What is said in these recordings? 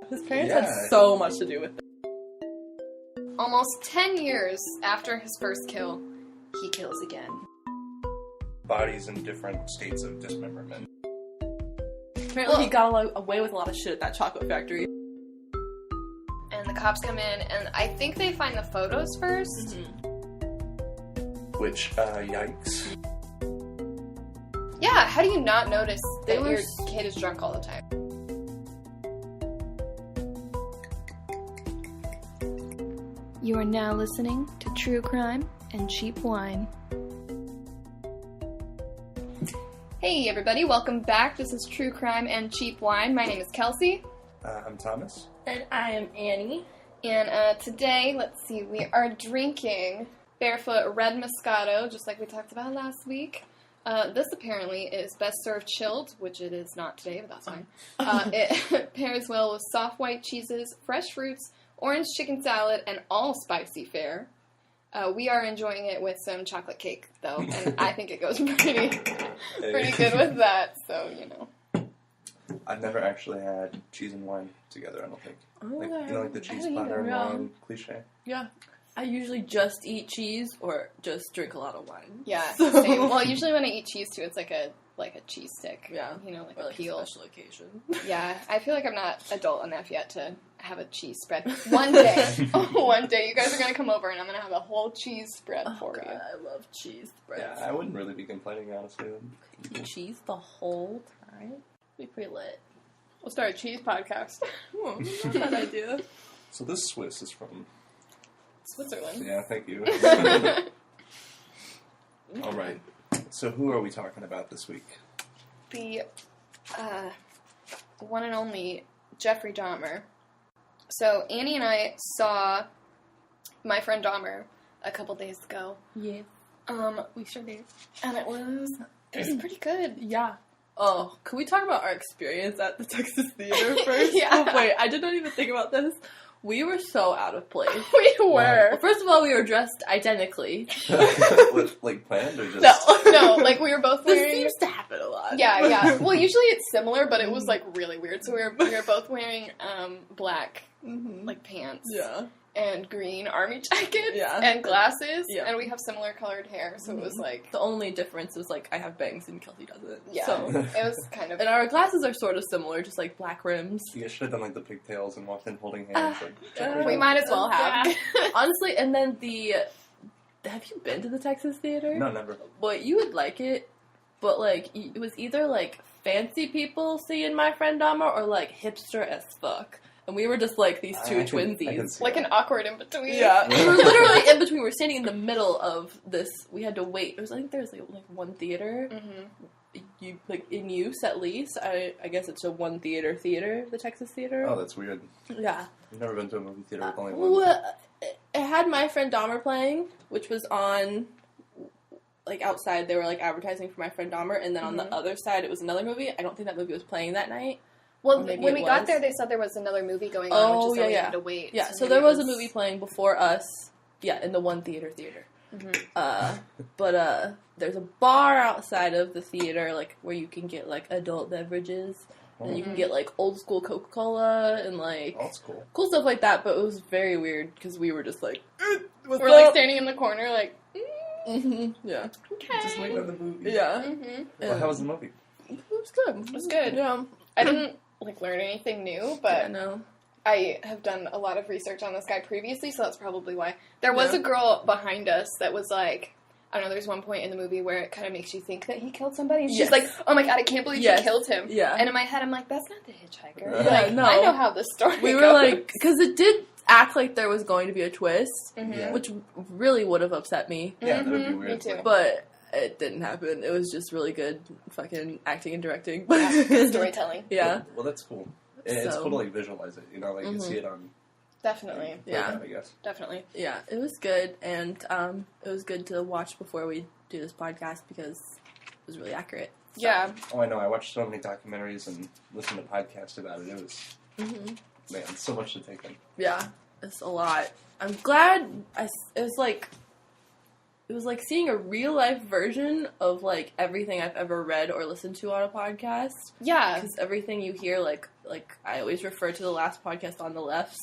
His parents had so much to do with it. Almost 10 years after his first kill, he kills again. Bodies in different states of dismemberment. Apparently he got away with a lot of shit at that chocolate factory. And the cops come in, and I think they find the photos first. Mm-hmm. Which, yikes. Yeah, how do you not notice that your kid is drunk all the time? You are now listening to True Crime and Cheap Wine. Hey everybody, welcome back. This is True Crime and Cheap Wine. My name is Kelsey. I'm Thomas. And I am Annie. And today, let's see, we are drinking Barefoot Red Moscato, just like we talked about last week. This apparently is best served chilled, which it is not today, but that's fine. It pairs well with soft white cheeses, fresh fruits, orange chicken salad, and all spicy fare. We are enjoying it with some chocolate cake, though, and I think it goes pretty good with that, so, you know. I've never actually had cheese and wine together, I don't think. Like the cheese platter and wine cliche? Yeah. I usually just eat cheese or just drink a lot of wine. Yeah, same. Well, usually when I eat cheese, too, it's like a cheese stick. Yeah. You know, like or a peel. A special occasion. Yeah, I feel like I'm not adult enough yet to have a cheese spread. One day, you guys are going to come over and I'm going to have a whole cheese spread for you. I love cheese spreads. Yeah, I wouldn't really be complaining, honestly. Eat cheese the whole time? Be pretty lit. We'll start a cheese podcast. Not a bad idea. So this Swiss is from Switzerland. Yeah, thank you. All right. So who are we talking about this week? The one and only Jeffrey Dahmer. So Annie and I saw My Friend Dahmer a couple days ago. Yeah. We sure did. And it was pretty good. Yeah. Oh, can we talk about our experience at the Texas Theater first? Yeah. Oh, wait, I did not even think about this. We were so out of place. We were. Well, first of all, we were dressed identically. Like planned or just... No, like we were both wearing... This seems to happen a lot. Yeah. Well, usually it's similar, but it was like really weird. So we were both wearing black like pants. Yeah. And green army jackets. Yeah. And glasses. Yeah. And we have similar colored hair, so it was like... The only difference was like I have bangs and Kelsey doesn't. Yeah. So. It was kind of... And our glasses are sort of similar, just like black rims. You guys should have done like the pigtails and walked in holding hands. We might as well have. Yeah. Honestly, and then have you been to the Texas Theater? No, never. But you would like it, but like it was either like fancy people seeing My Friend Dahmer or like hipster as fuck. And we were just like these two twinsies. Like an awkward in between. Yeah. We were literally in between. We were standing in the middle of this. We had to wait. I think there's like one theater. You like in use at least. I guess it's a one theater, the Texas Theater. Oh, that's weird. Yeah. I've never been to a movie theater with only one. Well, it had My Friend Dahmer playing, which was on, like, outside. They were, like, advertising for My Friend Dahmer, and then on the other side, it was another movie. I don't think that movie was playing that night. Well, when we got there, they said there was another movie going on, which is why we had to wait. Yeah, so there was a movie playing before us, in the one theater. But there's a bar outside of the theater, like, where you can get, like, adult beverages. And you can get, like, old school Coca-Cola and, like... Old school. Cool stuff like that, but it was very weird, because we were just, like... We're, like, standing in the corner, like... Yeah. Okay. Just waiting on the movie. Yeah. Well, how was the movie? It was good. It was good. Yeah. I didn't, like, learn anything new, but... Yeah, no. I have done a lot of research on this guy previously, so that's probably why. There was a girl behind us that was, like... I don't know, there's one point in the movie where it kind of makes you think that he killed somebody. And she's like, oh my god, I can't believe she killed him. Yeah. And in my head, I'm like, that's not the hitchhiker. Yeah, like, no. I know how this story We goes. were like, because it did act like there was going to be a twist, Yeah. which really would have upset me. Yeah, that would be weird. Me too. But it didn't happen. It was just really good fucking acting and directing. Good storytelling. Yeah. Well, that's cool. It's cool to, like, visualize it, you know, like, you see it on... Definitely. Yeah. I guess. Definitely. Yeah, it was good, and it was good to watch before we do this podcast because it was really accurate. So. Yeah. Oh, I know. I watched so many documentaries and listened to podcasts about it. It was, man, so much to take in. Yeah, it's a lot. I'm glad it was like seeing a real life version of like everything I've ever read or listened to on a podcast. Yeah. Because everything you hear, like like, I always refer to the last podcast on the left's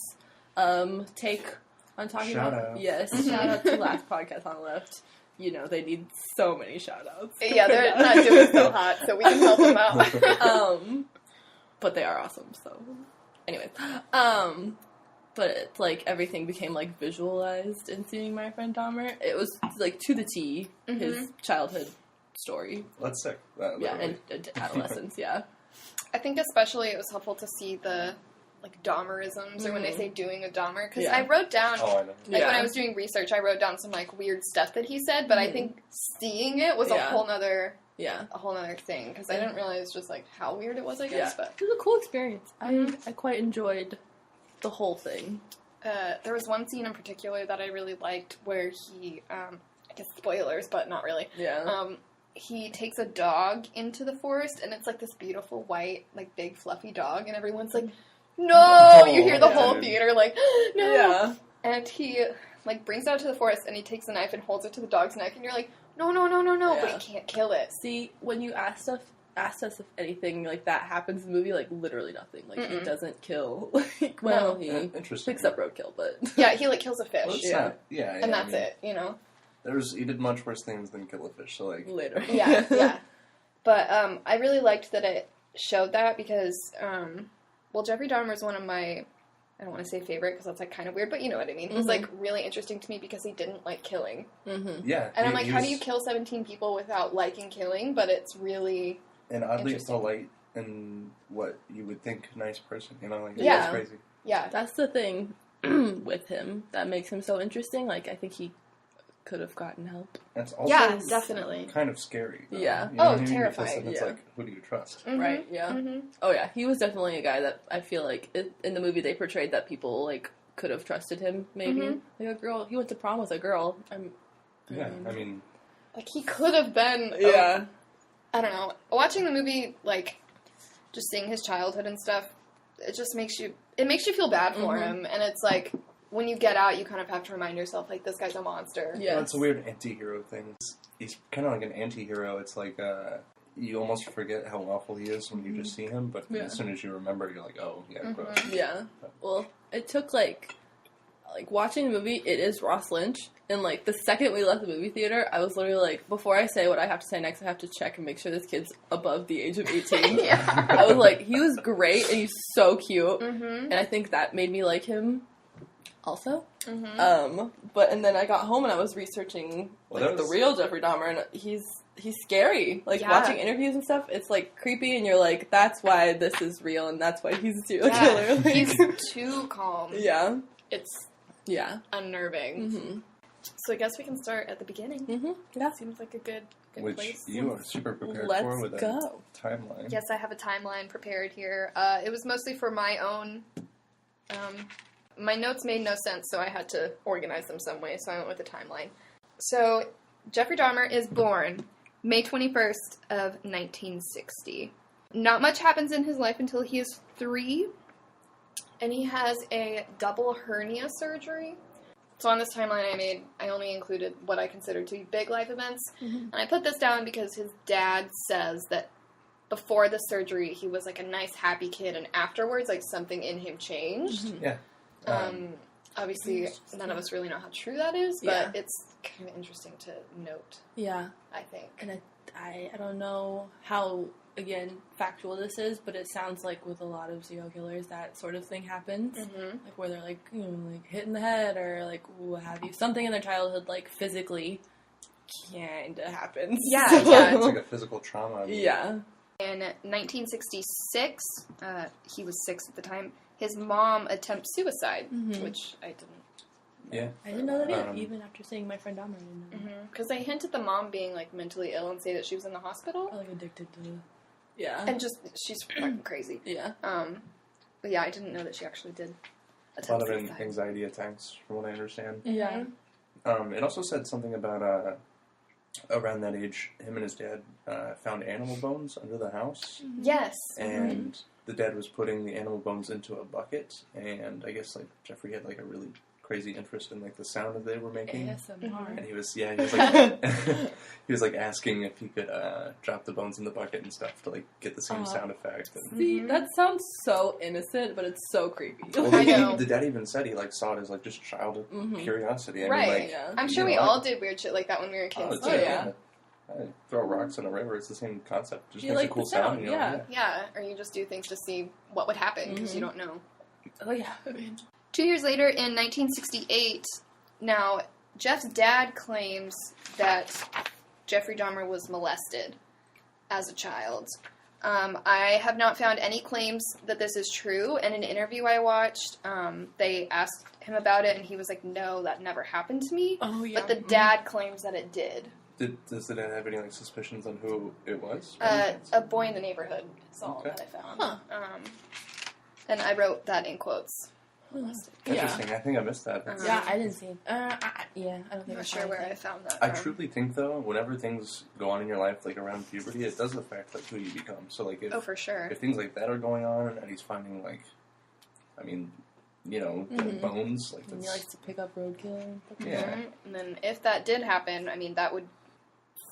take on talking shout about... out. Yes, shout out to last podcast on the left. You know, they need so many shout-outs. Yeah, they're not doing so hot, so we can help them out. But they are awesome, so... Anyway. But it's like, everything became, like, visualized in seeing My Friend Dahmer. It was, like, to the T, his childhood story. That's sick. Yeah, and adolescence, yeah. I think especially it was helpful to see the, like, Dahmerisms, or when they say doing a Dahmer, because I wrote down, I know. like, when I was doing research, I wrote down some, like, weird stuff that he said, but I think seeing it was a whole nother thing, because I didn't realize just, like, how weird it was, I guess, but... It was a cool experience. I quite enjoyed the whole thing. There was one scene in particular that I really liked, where he, I guess spoilers, but not really. Yeah. He takes a dog into the forest, and it's, like, this beautiful, white, like, big, fluffy dog, and everyone's like, no! You hear the whole theater, like, no! Yeah. And he, like, brings it out to the forest, and he takes a knife and holds it to the dog's neck, and you're like, no, but he can't kill it. See, when you asked us if anything like that happens in the movie, like, literally nothing. Like, he doesn't kill. Like, well, he picks up roadkill, but... Yeah, he, like, kills a fish. Well, and that's it, you know? He did much worse things than kill a fish, so, like... Later. Yeah. But, I really liked that it showed that because, Jeffrey Dahmer is one of my, I don't want to say favorite because that's, like, kind of weird, but you know what I mean. It was, like, really interesting to me because he didn't like killing. Yeah. And I'm like, how do you kill 17 people without liking killing? But it's really and oddly polite and what you would think nice person, you know? Like, that's crazy. Yeah. That's the thing with him that makes him so interesting. Like, I think he could have gotten help. That's also definitely kind of scary. Though. Yeah. You know what I mean? Terrifying. It's like, who do you trust? Right, yeah. Oh, yeah. He was definitely a guy that I feel like in the movie they portrayed that people, like, could have trusted him, maybe. Like, a girl, he went to prom with a girl. I mean... Like, he could have been... Yeah. I don't know. Watching the movie, like, just seeing his childhood and stuff, it just makes you... It makes you feel bad for him, and it's like... When you get out, you kind of have to remind yourself, like, this guy's a monster. Yeah, it's a weird anti-hero thing. He's kind of like an anti-hero. It's like, you almost forget how awful he is when you just see him, but as soon as you remember, you're like, oh, yeah, gross. Yeah. Well, it took, like, watching the movie, it is Ross Lynch, and, like, the second we left the movie theater, I was literally like, before I say what I have to say next, I have to check and make sure this kid's above the age of 18. I was like, he was great, and he's so cute, and I think that made me like him. Also, but and then I got home and I was researching the real Jeffrey Dahmer, and he's scary. Like watching interviews and stuff, it's like creepy, and you're like, that's why this is real, and that's why he's a serial killer. Like, he's too calm. Yeah, it's unnerving. So I guess we can start at the beginning. Yeah, seems like a good Which place. you are super prepared for with a timeline. Yes, I have a timeline prepared here. It was mostly for my own. My notes made no sense, so I had to organize them some way, so I went with the timeline. So, Jeffrey Dahmer is born May 21st of 1960. Not much happens in his life until he is 3, and he has a double hernia surgery. So on this timeline I only included what I considered to be big life events, and I put this down because his dad says that before the surgery, he was like a nice, happy kid, and afterwards, like, something in him changed. Yeah. Obviously, none of us really know how true that is, but it's kind of interesting to note. Yeah. I think. And I don't know how, again, factual this is, but it sounds like with a lot of serial killers, that sort of thing happens. Like, where they're, like, you know, like, hit in the head, or, like, what have you. Something in their childhood, like, physically kind of happens. Yeah, It's like a physical trauma. Yeah. In 1966, he was 6 at the time, his mom attempts suicide, which I didn't know. Yeah. I didn't know that either, even after seeing My Friend Dahmer. I didn't know. Because they hinted the mom being, like, mentally ill and say that she was in the hospital. Or, like, addicted to... Yeah. And just, she's fucking crazy. Yeah. But yeah, I didn't know that she actually did attempt a lot suicide. of anxiety attacks, from what I understand. Yeah. It also said something about, around that age, him and his dad found animal bones under the house. Yes. And the dad was putting the animal bones into a bucket, and I guess, like, Jeffrey had, like, a really crazy interest in like the sound that they were making. ASMR. And he was like, he was like asking if he could drop the bones in the bucket and stuff to like get the same sound effect. And, See, that sounds so innocent, but it's so creepy. well, I know. The dad even said he like saw it as like just childhood curiosity. I Right. mean, like, Yeah. I'm sure we all did weird shit like that when we were kids, it's too. yeah. throw rocks in a river. It's the same concept. Just You makes like a cool the sound, You know? yeah. Yeah, or you just do things to see what would happen because you don't know. Oh, yeah. 2 years later, in 1968, now, Jeff's dad claims that Jeffrey Dahmer was molested as a child. I have not found any claims that this is true. In an interview I watched, they asked him about it, and he was like, no, that never happened to me. Oh, yeah. But the dad claims that it did. Does the dad have any like suspicions on who it was? A boy in the neighborhood is all that I found. Huh. And I wrote that in quotes. Interesting. I think I missed that. Yeah, I didn't see it. Yeah, I don't think I'm not sure where I found that I from. truly think though, whenever things go on in your life, like around puberty, it does affect like who you become. So like if for sure. if things like that are going on, and he's finding like, I mean, you know, bones like And that's, he likes to pick up roadkill. yeah. And then if that did happen, I mean, that would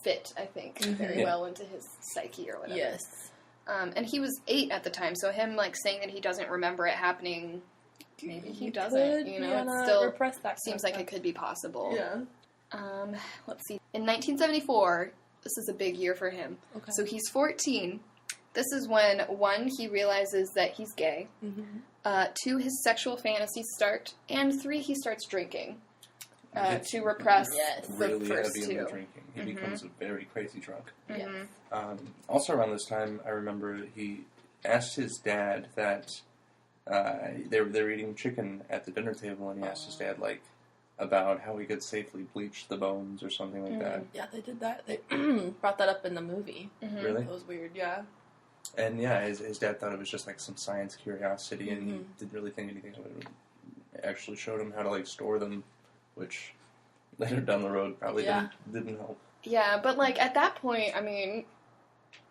fit, I think, very well into his psyche or whatever. Yes. And he was 8 at the time, so him, like, saying that he doesn't remember it happening, maybe he doesn't, you know, it still repress that seems like it could be possible. Yeah. Let's see. In 1974, this is a big year for him. Okay. So he's 14. This is when, 1, he realizes that he's gay. 2, his sexual fantasies start. And 3, he starts drinking to repress the really first heavy 2. in the drinking. He becomes a very crazy drunk. Yes. Also around this time, I remember he asked his dad that they were eating chicken at the dinner table, and he asked his dad like about how he could safely bleach the bones or something like that. Yeah, they did that. They brought that up in the movie. Really? That was weird, yeah. And yeah, his dad thought it was just like some science curiosity, and he didn't really think anything of it. Actually showed him how to like store them, which later down the road probably didn't help. Yeah, but, like, at that point, I mean,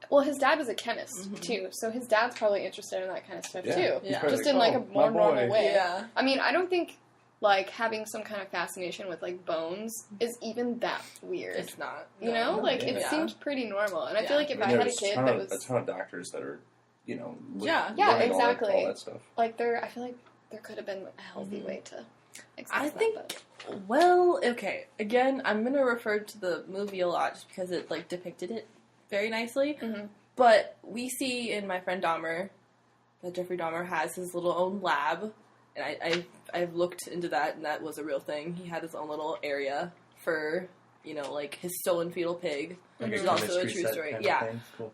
well, his dad was a chemist, too, so his dad's probably interested in that kind of stuff, too. Yeah. Just in, like, a more normal way. Yeah. I mean, I don't think, like, having some kind of fascination with, like, bones is even that weird. It's not. You know? Like, Yeah. it seems pretty normal. And I feel like if I mean, had a there's kid ton that of- was... a ton of doctors that are, you know, Yeah. learning Yeah, all exactly. that stuff. Like, I feel like there could have been a healthy way to express I that, think, but- well, okay, again, I'm going to refer to the movie a lot just because it, like, depicted it very nicely. But we see in My Friend Dahmer that Jeffrey Dahmer has his little own lab, and I've looked into that, and that was a real thing. He had his own little area for, you know, like, his stolen fetal pig, Like which is also a chemistry true set story. kind of Yeah. thing. Cool.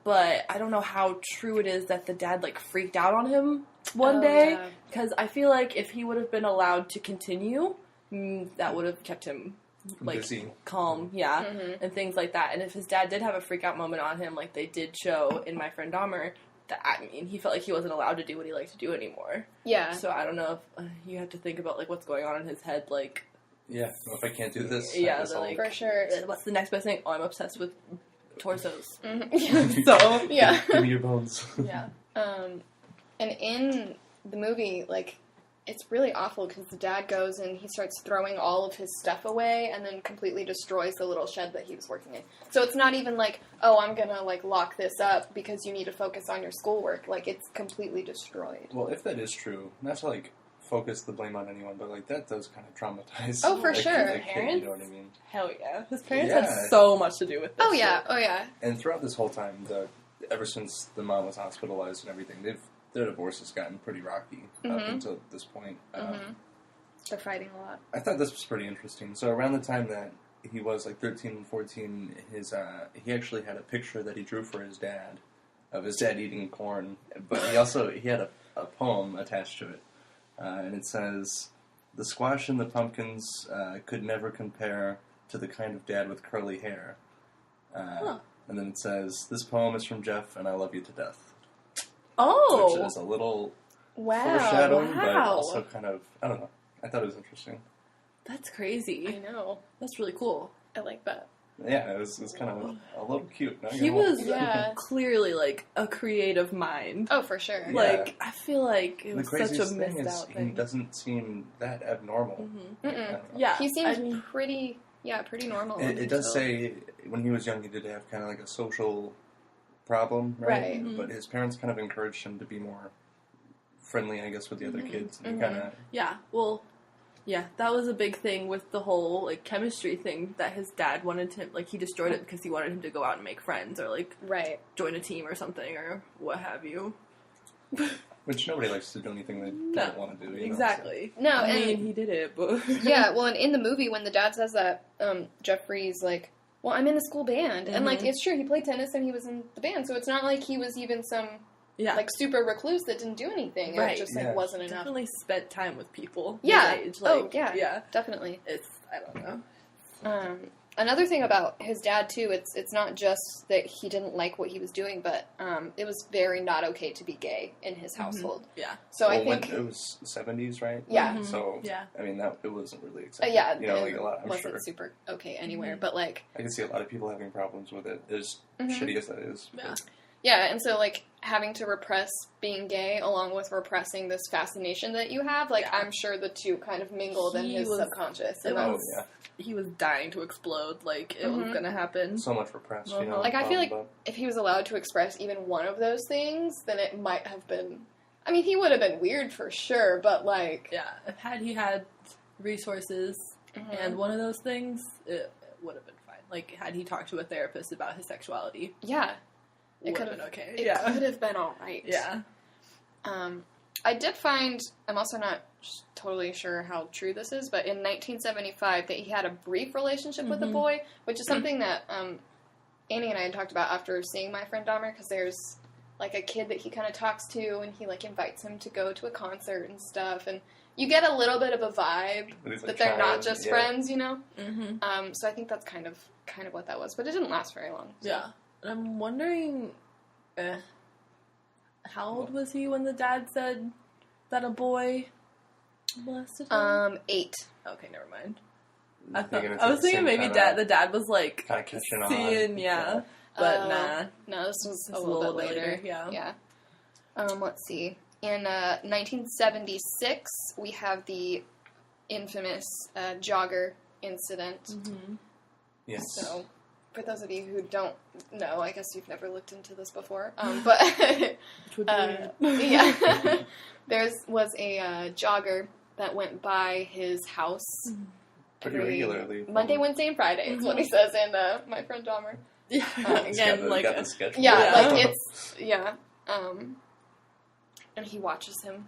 But I don't know how true it is that the dad, like, freaked out on him one Oh, day. yeah. Because I feel like if he would have been allowed to continue, that would have kept him, like, Busy. calm, and things like that. And if his dad did have a freak out moment on him, like they did show in My Friend Dahmer, that, I mean, he felt like he wasn't allowed to do what he liked to do anymore. Yeah. So I don't know if you have to think about, like, what's going on in his head, like... Yeah, well, if I can't do this, Yeah, I guess they're I'll- like- For sure. What's the next best thing? Oh, I'm obsessed with torsos. Yeah. So, Yeah. give me your bones. yeah. And in the movie, like, it's really awful because the dad goes and he starts throwing all of his stuff away and then completely destroys the little shed that he was working in. So it's not even like, oh, I'm gonna, like, lock this up because you need to focus on your schoolwork. Like, it's completely destroyed. Well, if that is true, not to like focus the blame on anyone, but like that does kind of traumatize. Oh, for like, sure. the kid, Parents? you know what I mean? Hell yeah. His parents Yeah. had so much to do with this. Oh, yeah. shit. Oh, yeah. And throughout this whole time, ever since the mom was hospitalized and everything, their divorce has gotten pretty rocky up until this point. They're fighting a lot. I thought this was pretty interesting. So around the time that he was like 13 and 14, he actually had a picture that he drew for his dad of his dad eating corn, but he had a poem attached to it, and it says, "The squash and the pumpkins could never compare to the kind of dad with curly hair." And then it says, "This poem is from Jeff, and I love you to death." Oh. Which is a little Wow. foreshadowing, but wow. also kind of, I don't know. I thought it was interesting. That's crazy. I know. That's really cool. I like that. Yeah, it was kind of a little cute. He was Yeah. clearly, like, a creative mind. Oh, for sure. Yeah. Like, I feel like it was such a craziest thing missed is out he thing. doesn't seem that abnormal. Mm-hmm. I don't know. Yeah. He seems I mean, pretty normal. It does say when he was young he did have kind of like a social problem, right? Right. Mhm. But his parents kind of encouraged him to be more friendly, I guess, with the other kids. And Mhm. kind of... yeah, well, yeah, that was a big thing with the whole, like, chemistry thing that his dad wanted to, like, he destroyed it because he wanted him to go out and make friends or, like, Right. join a team or something or what have you. Which nobody likes to do anything they No, don't want to do. You exactly. No, I and mean, he did it, but... yeah, well, and in the movie, when the dad says that, Jeffrey's like, well, I'm in a school band. And, like, Mhm. it's true, he played tennis and he was in the band, so it's not like he was even some, yeah. like, super recluse that didn't do anything. Right. It just, like, Yeah. wasn't enough. Definitely spent time with people. Yeah. His age. Oh, Like, yeah. Yeah. Definitely. It's, I don't know. Another thing about his dad, too, it's not just that he didn't like what he was doing, but it was very not okay to be gay in his household. Yeah. So well, I think... it was 70s, right? Yeah. Mhm. So, Yeah. I mean, it wasn't really accepted. yeah, You know, like it a lot, I'm wasn't sure. super okay anywhere, Mhm. but, like... I can see a lot of people having problems with it, as Mhm. shitty as that is. Yeah. Yeah, and so, like, having to repress being gay along with repressing this fascination that you have, like, Yeah. I'm sure the two kind of mingled in He his was- subconscious. it And Oh, that's, yeah. He was dying to explode. Like, it was Mhm. gonna happen. So much repressed, you know. Uh-huh. Like, I feel like but- if he was allowed to express even one of those things, then it might have been... I mean, he would have been weird for sure, but, like... Yeah. Had he had resources Mhm. and one of those things, it would have been fine. Like, had he talked to a therapist about his sexuality, Yeah. it It would have could been okay. It Yeah. could have been alright. Yeah. I did find, I'm also not totally sure how true this is, but in 1975 that he had a brief relationship with a Mhm. boy, which is something that Annie and I had talked about after seeing My Friend Dahmer, because there's like a kid that he kind of talks to, and he like invites him to go to a concert and stuff, and you get a little bit of a vibe But he's, like, that they're not trying, just yeah. friends, you know? Mm-hmm. So I think that's kind of what that was, but it didn't last very long. So. Yeah. And I'm wondering, how old was he when the dad said that a boy molested him? 8. Okay, never mind. Thinking it's I at was the thinking same maybe time, the dad was like kinda catching on. seeing, yeah. But Oh. nah. No, this was It's a little bit later. yeah. Yeah. Let's see. In 1976, we have the infamous jogger incident. Mm-hmm. Yes. So, for those of you who don't know, I guess you've never looked into this before. But Which would be weird. yeah, there was a jogger that went by his house Pretty every regularly. Monday, Wednesday, and Friday. Is what he says in My Friend Dahmer. Yeah. He's got Again, the- like got the schedule. Yeah, Yeah. like it's and he watches him,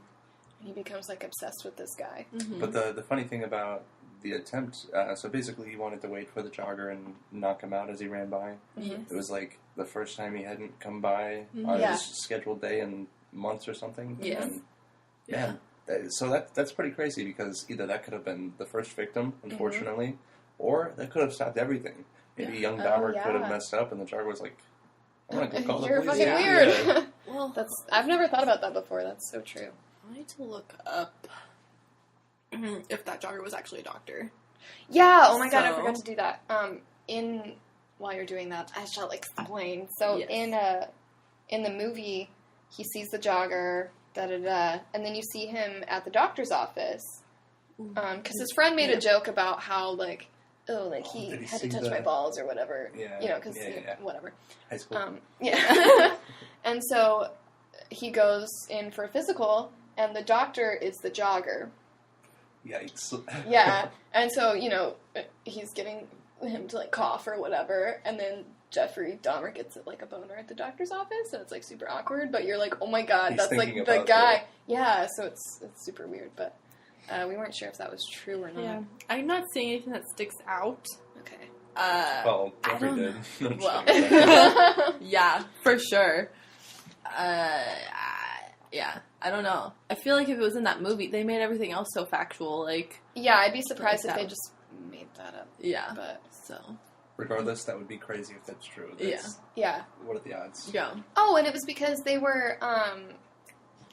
and he becomes like obsessed with this guy. Mhm. But the funny thing about the attempt, so basically he wanted to wait for the jogger and knock him out as he ran by. Mhm. It was like the first time he hadn't come by Mhm. on Yeah. his scheduled day in months or something. Yes. And, Yeah. man, so that's pretty crazy because either that could have been the first victim, unfortunately, or that could have stopped everything. Maybe young Oh, Dahmer yeah. could have messed up, and the jogger was like, "I'm gonna go call the You're police." fucking Yeah. weird. Yeah. Well, I've never thought about that before. That's so true. I need to look up if that jogger was actually a doctor. Yeah. Oh my god, I So- forgot to do that. While you're doing that, I shall explain. So Yes. in the movie, he sees the jogger, and then you see him at the doctor's office, because his friend made a joke about how like, he did he had to see touch the- my balls or whatever. Yeah, You know, because yeah. whatever. High school. Yeah. And so he goes in for a physical, and the doctor is the jogger. Yikes. Yeah. And so, he's getting him to, like, cough or whatever, and then Jeffrey Dahmer gets, like, a boner at the doctor's office, and it's, like, super awkward, but you're like, oh my god, He's that's, like, thinking the about guy. it. Yeah, so it's super weird, but we weren't sure if that was true or not. Yeah. I'm not seeing anything that sticks out. Okay. Well, I Jeffrey don't did. No, I'm Well. just kidding. Yeah, for sure. Yeah, I don't know. I feel like if it was in that movie, they made everything else so factual. Like, Yeah, I'd be surprised if Like they that. just made that up, yeah. but... So, Regardless, that would be crazy if that's true. Yeah. Yeah. What are the odds? yeah. Oh, and it was because they were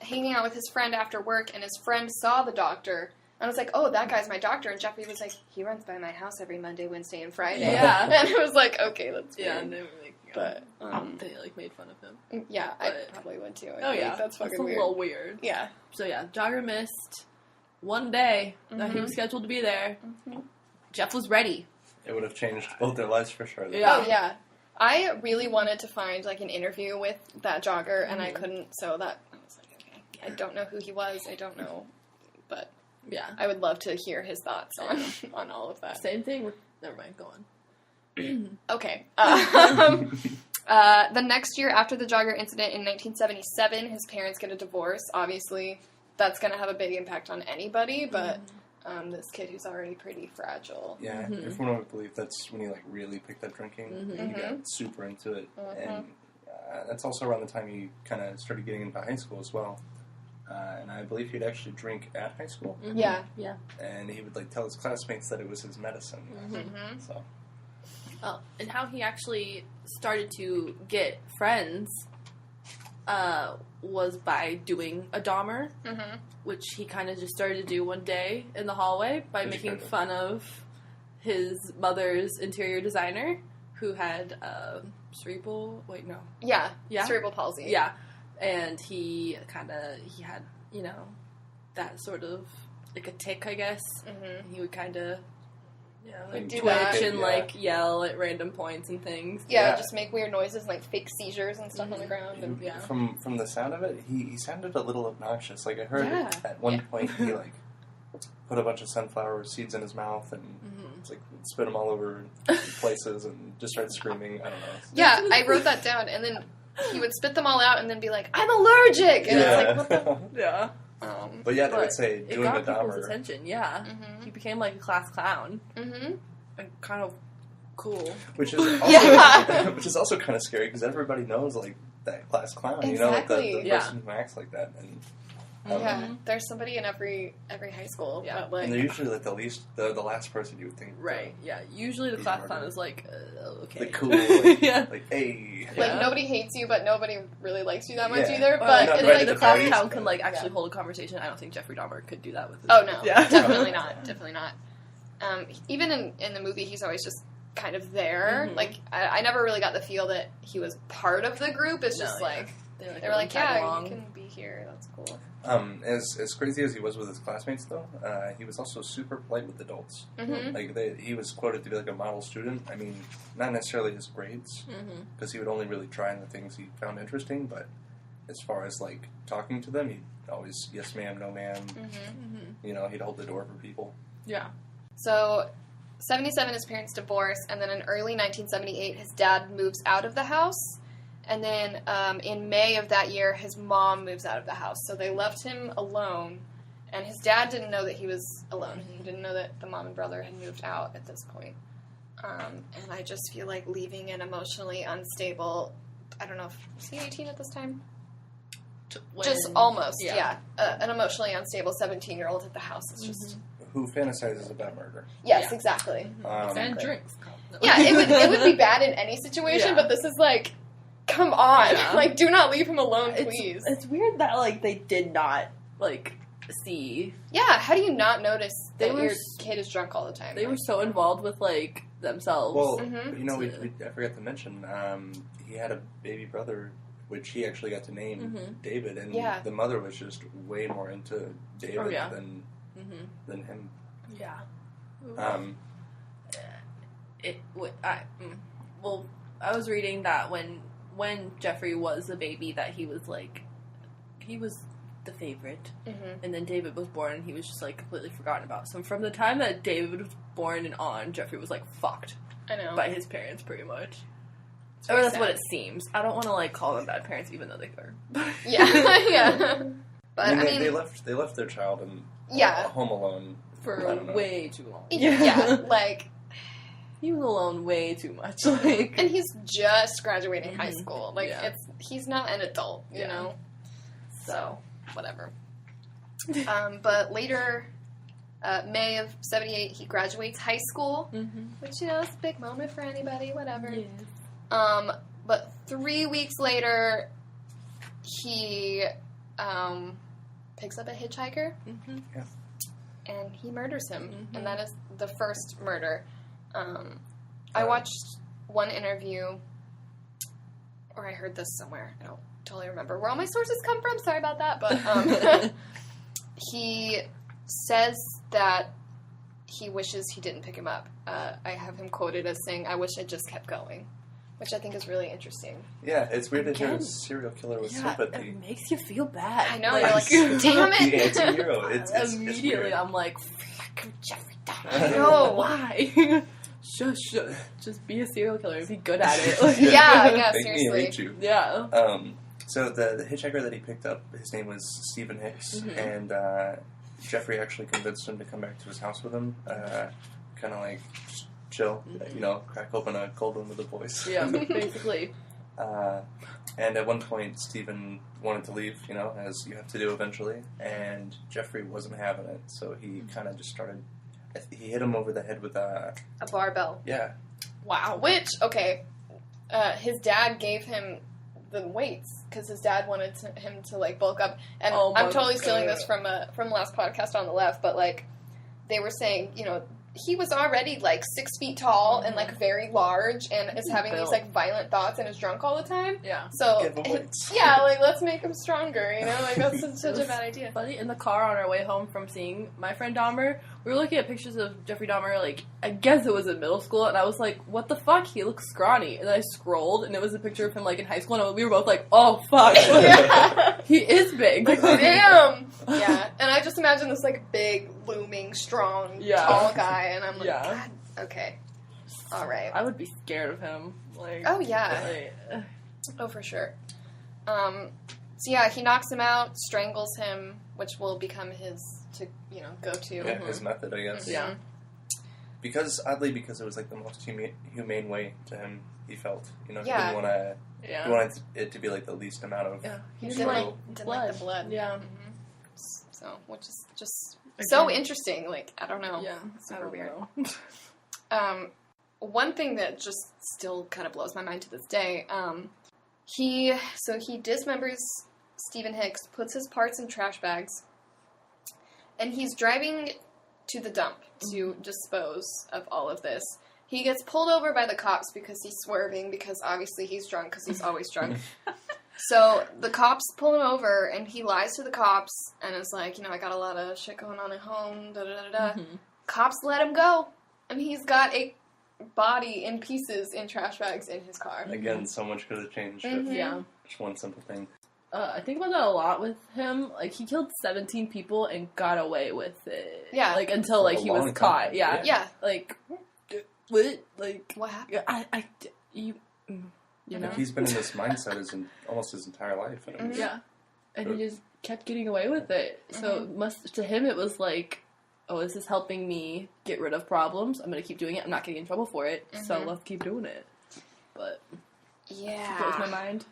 hanging out with his friend after work, and his friend saw the doctor, I was like, oh, that guy's my doctor. And Jeffrey was like, he runs by my house every Monday, Wednesday, and Friday. Yeah. And I was like, okay, that's weird. Yeah, and they were like, But, they like made fun of him. Yeah, But, I probably would too. Oh yeah, that's fucking a weird. little weird. Yeah. So yeah, Jogger missed one day that he was scheduled to be there. Jeff was ready. It would have changed both their lives for sure. Yeah. Oh yeah. I really wanted to find like an interview with that jogger, and I couldn't. So that I was like, okay, I don't know who he was. I don't know, but Yeah. I would love to hear his thoughts on all of that. Same thing with. Never mind. Go on. Okay. The next year after the jogger incident in 1977, his parents get a divorce. Obviously, that's going to have a big impact on anybody, but this kid who's already pretty fragile. Yeah, if one would believe that's when he like really picked up drinking. He got super into it, and that's also around the time he kind of started getting into high school as well. And I believe he'd actually drink at high school. Yeah. Yeah. And he would like tell his classmates that it was his medicine. So. Oh, and how he actually started to get friends was by doing a Dahmer, which he kind of just started to do one day in the hallway by making fun of his mother's interior designer, who had cerebral... Wait, no. Yeah. Yeah? Cerebral palsy. Yeah. And he had, you know, that sort of, like a tick, I guess. He would kind of... Yeah, like do twitch that. and like yell at random points and things. Yeah, just make weird noises like fake seizures and stuff on the ground. And, From the sound of it, he sounded a little obnoxious. Like I heard at one point he like put a bunch of sunflower seeds in his mouth and it's like spit them all over places and just started screaming. I don't know. Yeah, I wrote that down, and then he would spit them all out and then be like, "I'm allergic," and I was like, "What the?" Yeah. But yeah, they would say it doing got the people's Dahmer. attention. Yeah, he became like a class clown. And kind of cool. Which is also, which is also kind of scary because everybody knows like that class clown. You know, like the person who acts like that. And there's somebody in every high school. Yeah, but, like, and they're usually like the last person you would think. Right. Yeah. Usually the class clown is like okay, the cool. Like, yeah. Like hey. Like nobody hates you, but nobody really likes you that much Yeah. either. Or, But like, it's like like the class parties, clown can like actually hold a conversation. I don't think Jeffrey Dahmer could do that with. His oh no, yeah. definitely not. Definitely not. Even in the movie, he's always just kind of there. Like I never really got the feel that he was part of the group. It's just like they were like, yeah, you can be here. That's cool. As crazy as he was with his classmates, though, he was also super polite with adults. Like he was quoted to be like a model student. I mean, not necessarily his grades, because he would only really try in the things he found interesting. But as far as like talking to them, he'd always yes ma'am, no ma'am. You know, he'd hold the door for people. Yeah. So, 77, his parents divorce, and then in early 1978, his dad moves out of the house. And then in May of that year, his mom moves out of the house. So they left him alone, and his dad didn't know that he was alone. He didn't know that the mom and brother had moved out at this point. And I just feel like leaving an emotionally unstable, I don't know, was he 18 at this time? Just almost, yeah. An emotionally unstable 17-year-old at the house is just... Who fantasizes about murder. Yes, exactly. And drinks. Yeah, it would be bad in any situation, but this is like... Come on. Yeah. Like, do not leave him alone, please. It's weird that, like, they did not, like, see. Yeah, how do you not notice that your kid is drunk all the time? They were so involved with, like, themselves. Well, you know, I forgot to mention, he had a baby brother, which he actually got to name David, and the mother was just way more into David than him. Yeah. I was reading that when Jeffrey was a baby, that he was the favorite, and then David was born, and he was just like completely forgotten about. So from the time that David was born and on, Jeffrey was like fucked. I know. By his parents, pretty much. Or that's what it seems. I don't want to like call them bad parents, even though they are. Yeah. But I mean, they left their child in home alone for way too long. Yeah, like. He was alone way too much. Like, and he's just graduating high school. Like, he's not an adult, you know? So, whatever. But later, May of 78, he graduates high school, which, you know, is a big moment for anybody, whatever. Yeah. But 3 weeks later, he picks up a hitchhiker. Yeah. and he murders him. And that is the first murder. I watched one interview, or I heard this somewhere. I don't totally remember where all my sources come from. Sorry about that. But he says that he wishes he didn't pick him up. I have him quoted as saying, "I wish I just kept going," which I think is really interesting. Yeah, it's weird to hear a serial killer with sympathy. It makes you feel bad. I know, you're like, damn it! The anti-hero. It's Immediately, weird. I'm like, Jeffrey Dahmer. No. Why? Just be a serial killer. Be good at it. Like, Yeah, Make seriously. me hate you. Yeah. So the hitchhiker that he picked up, his name was Stephen Hicks, and Jeffrey actually convinced him to come back to his house with him. Kind of like just chill, crack open a cold one with the boys. Yeah, basically. And at one point, Stephen wanted to leave, as you have to do eventually, and Jeffrey wasn't having it, so he kind of just started. He hit him over the head with a barbell. Yeah. Wow. Which, okay, his dad gave him the weights because his dad wanted him to like bulk up. And I'm totally stealing this from last podcast on the left, but like they were saying, he was already like 6 feet tall and like very large and is having these like violent thoughts and is drunk all the time. Yeah. So like let's make him stronger, like that's such a bad idea. Funny, in the car on our way home from seeing my friend Dahmer, we were looking at pictures of Jeffrey Dahmer, like, I guess it was in middle school, and I was like, what the fuck? He looks scrawny. And then I scrolled, and it was a picture of him, like, in high school, and we were both like, oh, fuck. Yeah. He is big. Like, damn! Yeah. And I just imagine this, like, big, looming, strong, tall guy, and I'm like, God, okay. All right. I would be scared of him. Like, oh, yeah. Like, oh, for sure. So, yeah, he knocks him out, strangles him, which will become his go to. Yeah, his method, I guess. Yeah. Because it was like the most humane way to him, he felt. He didn't want to. Yeah. He wanted it to be like the least amount of. Yeah. He didn't like the blood. Yeah. Mm-hmm. So, which is just so interesting. Like, I don't know. Yeah. Super weird. One thing that just still kind of blows my mind to this day. He dismembers Stephen Hicks, puts his parts in trash bags, and he's driving to the dump to dispose of all of this. He gets pulled over by the cops because he's swerving, because obviously he's drunk, because he's always drunk. So the cops pull him over, and he lies to the cops, and is like, I got a lot of shit going on at home, da-da-da-da. Cops let him go, and he's got a body in pieces in trash bags in his car. Again, so much could have changed with just one simple thing. I think about that a lot with him. Like, he killed 17 people and got away with it. Yeah. Like, until, like, he was caught. Yeah. Yeah. Like, what? Like, what happened? You know? Like, he's been in this mindset almost his entire life. And yeah. And he just kept getting away with it. So, to him, it was like, oh, this is helping me get rid of problems. I'm going to keep doing it. I'm not getting in trouble for it. So, let's keep doing it. But, yeah. That was my mind.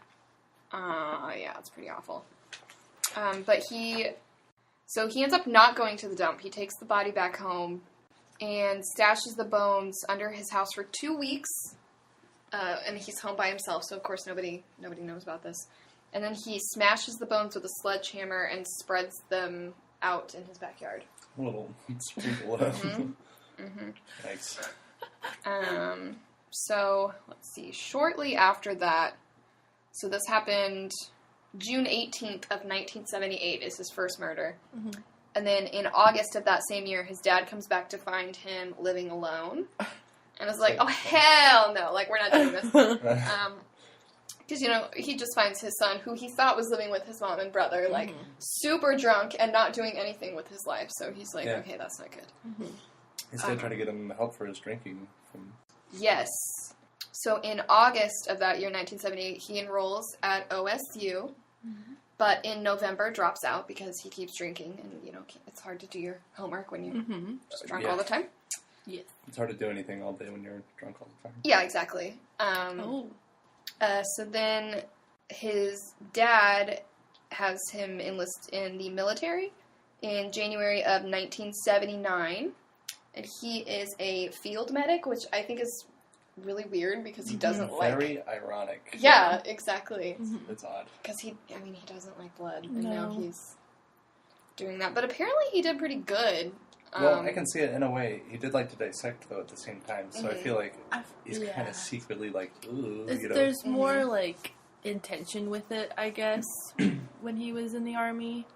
Yeah, it's pretty awful. But he ends up not going to the dump. He takes the body back home and stashes the bones under his house for 2 weeks. And he's home by himself, so of course nobody knows about this. And then he smashes the bones with a sledgehammer and spreads them out in his backyard. A little sprinkle. Thanks. So, let's see. Shortly after that, so this happened June 18th of 1978 is his first murder. And then in August of that same year, his dad comes back to find him living alone. And is like, oh, hell no. Like, we're not doing this. Because, he just finds his son, who he thought was living with his mom and brother, like, super drunk and not doing anything with his life. So he's like, okay, that's not good. He's still trying to get him help for his drinking. Yes. So in August of that year, 1978, he enrolls at OSU, but in November drops out because he keeps drinking, and, it's hard to do your homework when you're just drunk all the time. Yes. It's hard to do anything all day when you're drunk all the time. Yeah, exactly. So then his dad has him enlist in the military in January of 1979, and he is a field medic, which I think is really weird because he doesn't like... Very ironic. Yeah, exactly. It's odd. Because he doesn't like blood, and now he's doing that. But apparently he did pretty good. Well, I can see it in a way. He did like to dissect, though, at the same time. So I feel like he's kind of secretly like, ooh, you know. There's more, like, intention with it, I guess, when he was in the army.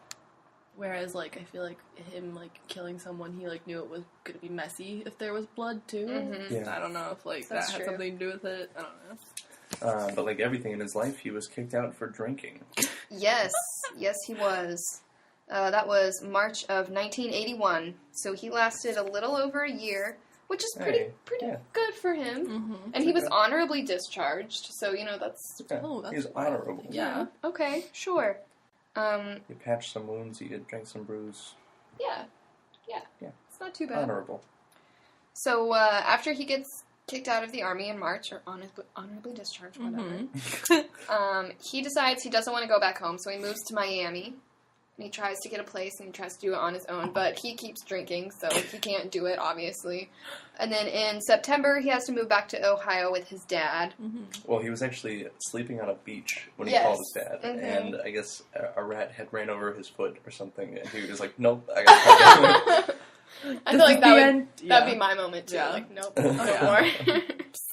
Whereas, like, I feel like him, like, killing someone, he, like, knew it was going to be messy if there was blood, too. Mm-hmm. Yeah. I don't know if, like, That's that had something to do with it. I don't know. But, like, everything in his life, he was kicked out for drinking. Yes. Yes, he was. That was March of 1981. So he lasted a little over a year, which is pretty good for him. Mm-hmm. And he was honorably discharged, so, you know, that's... Yeah. Oh, that's he's honorable. Yeah. Okay, sure. You patch some wounds, you drink some brews. Yeah. It's not too bad. Honorable. So, after he gets kicked out of the army in March, or honorably discharged, whatever, he decides he doesn't want to go back home, so he moves to Miami. And he tries to get a place, and he tries to do it on his own, but he keeps drinking, so he can't do it, obviously. And then in September, he has to move back to Ohio with his dad. Mm-hmm. Well, he was actually sleeping on a beach when he called his dad, and I guess a rat had ran over his foot or something, and he was like, nope, I gotta come I feel like that'd be my moment, too. Yeah. Like, nope, no more.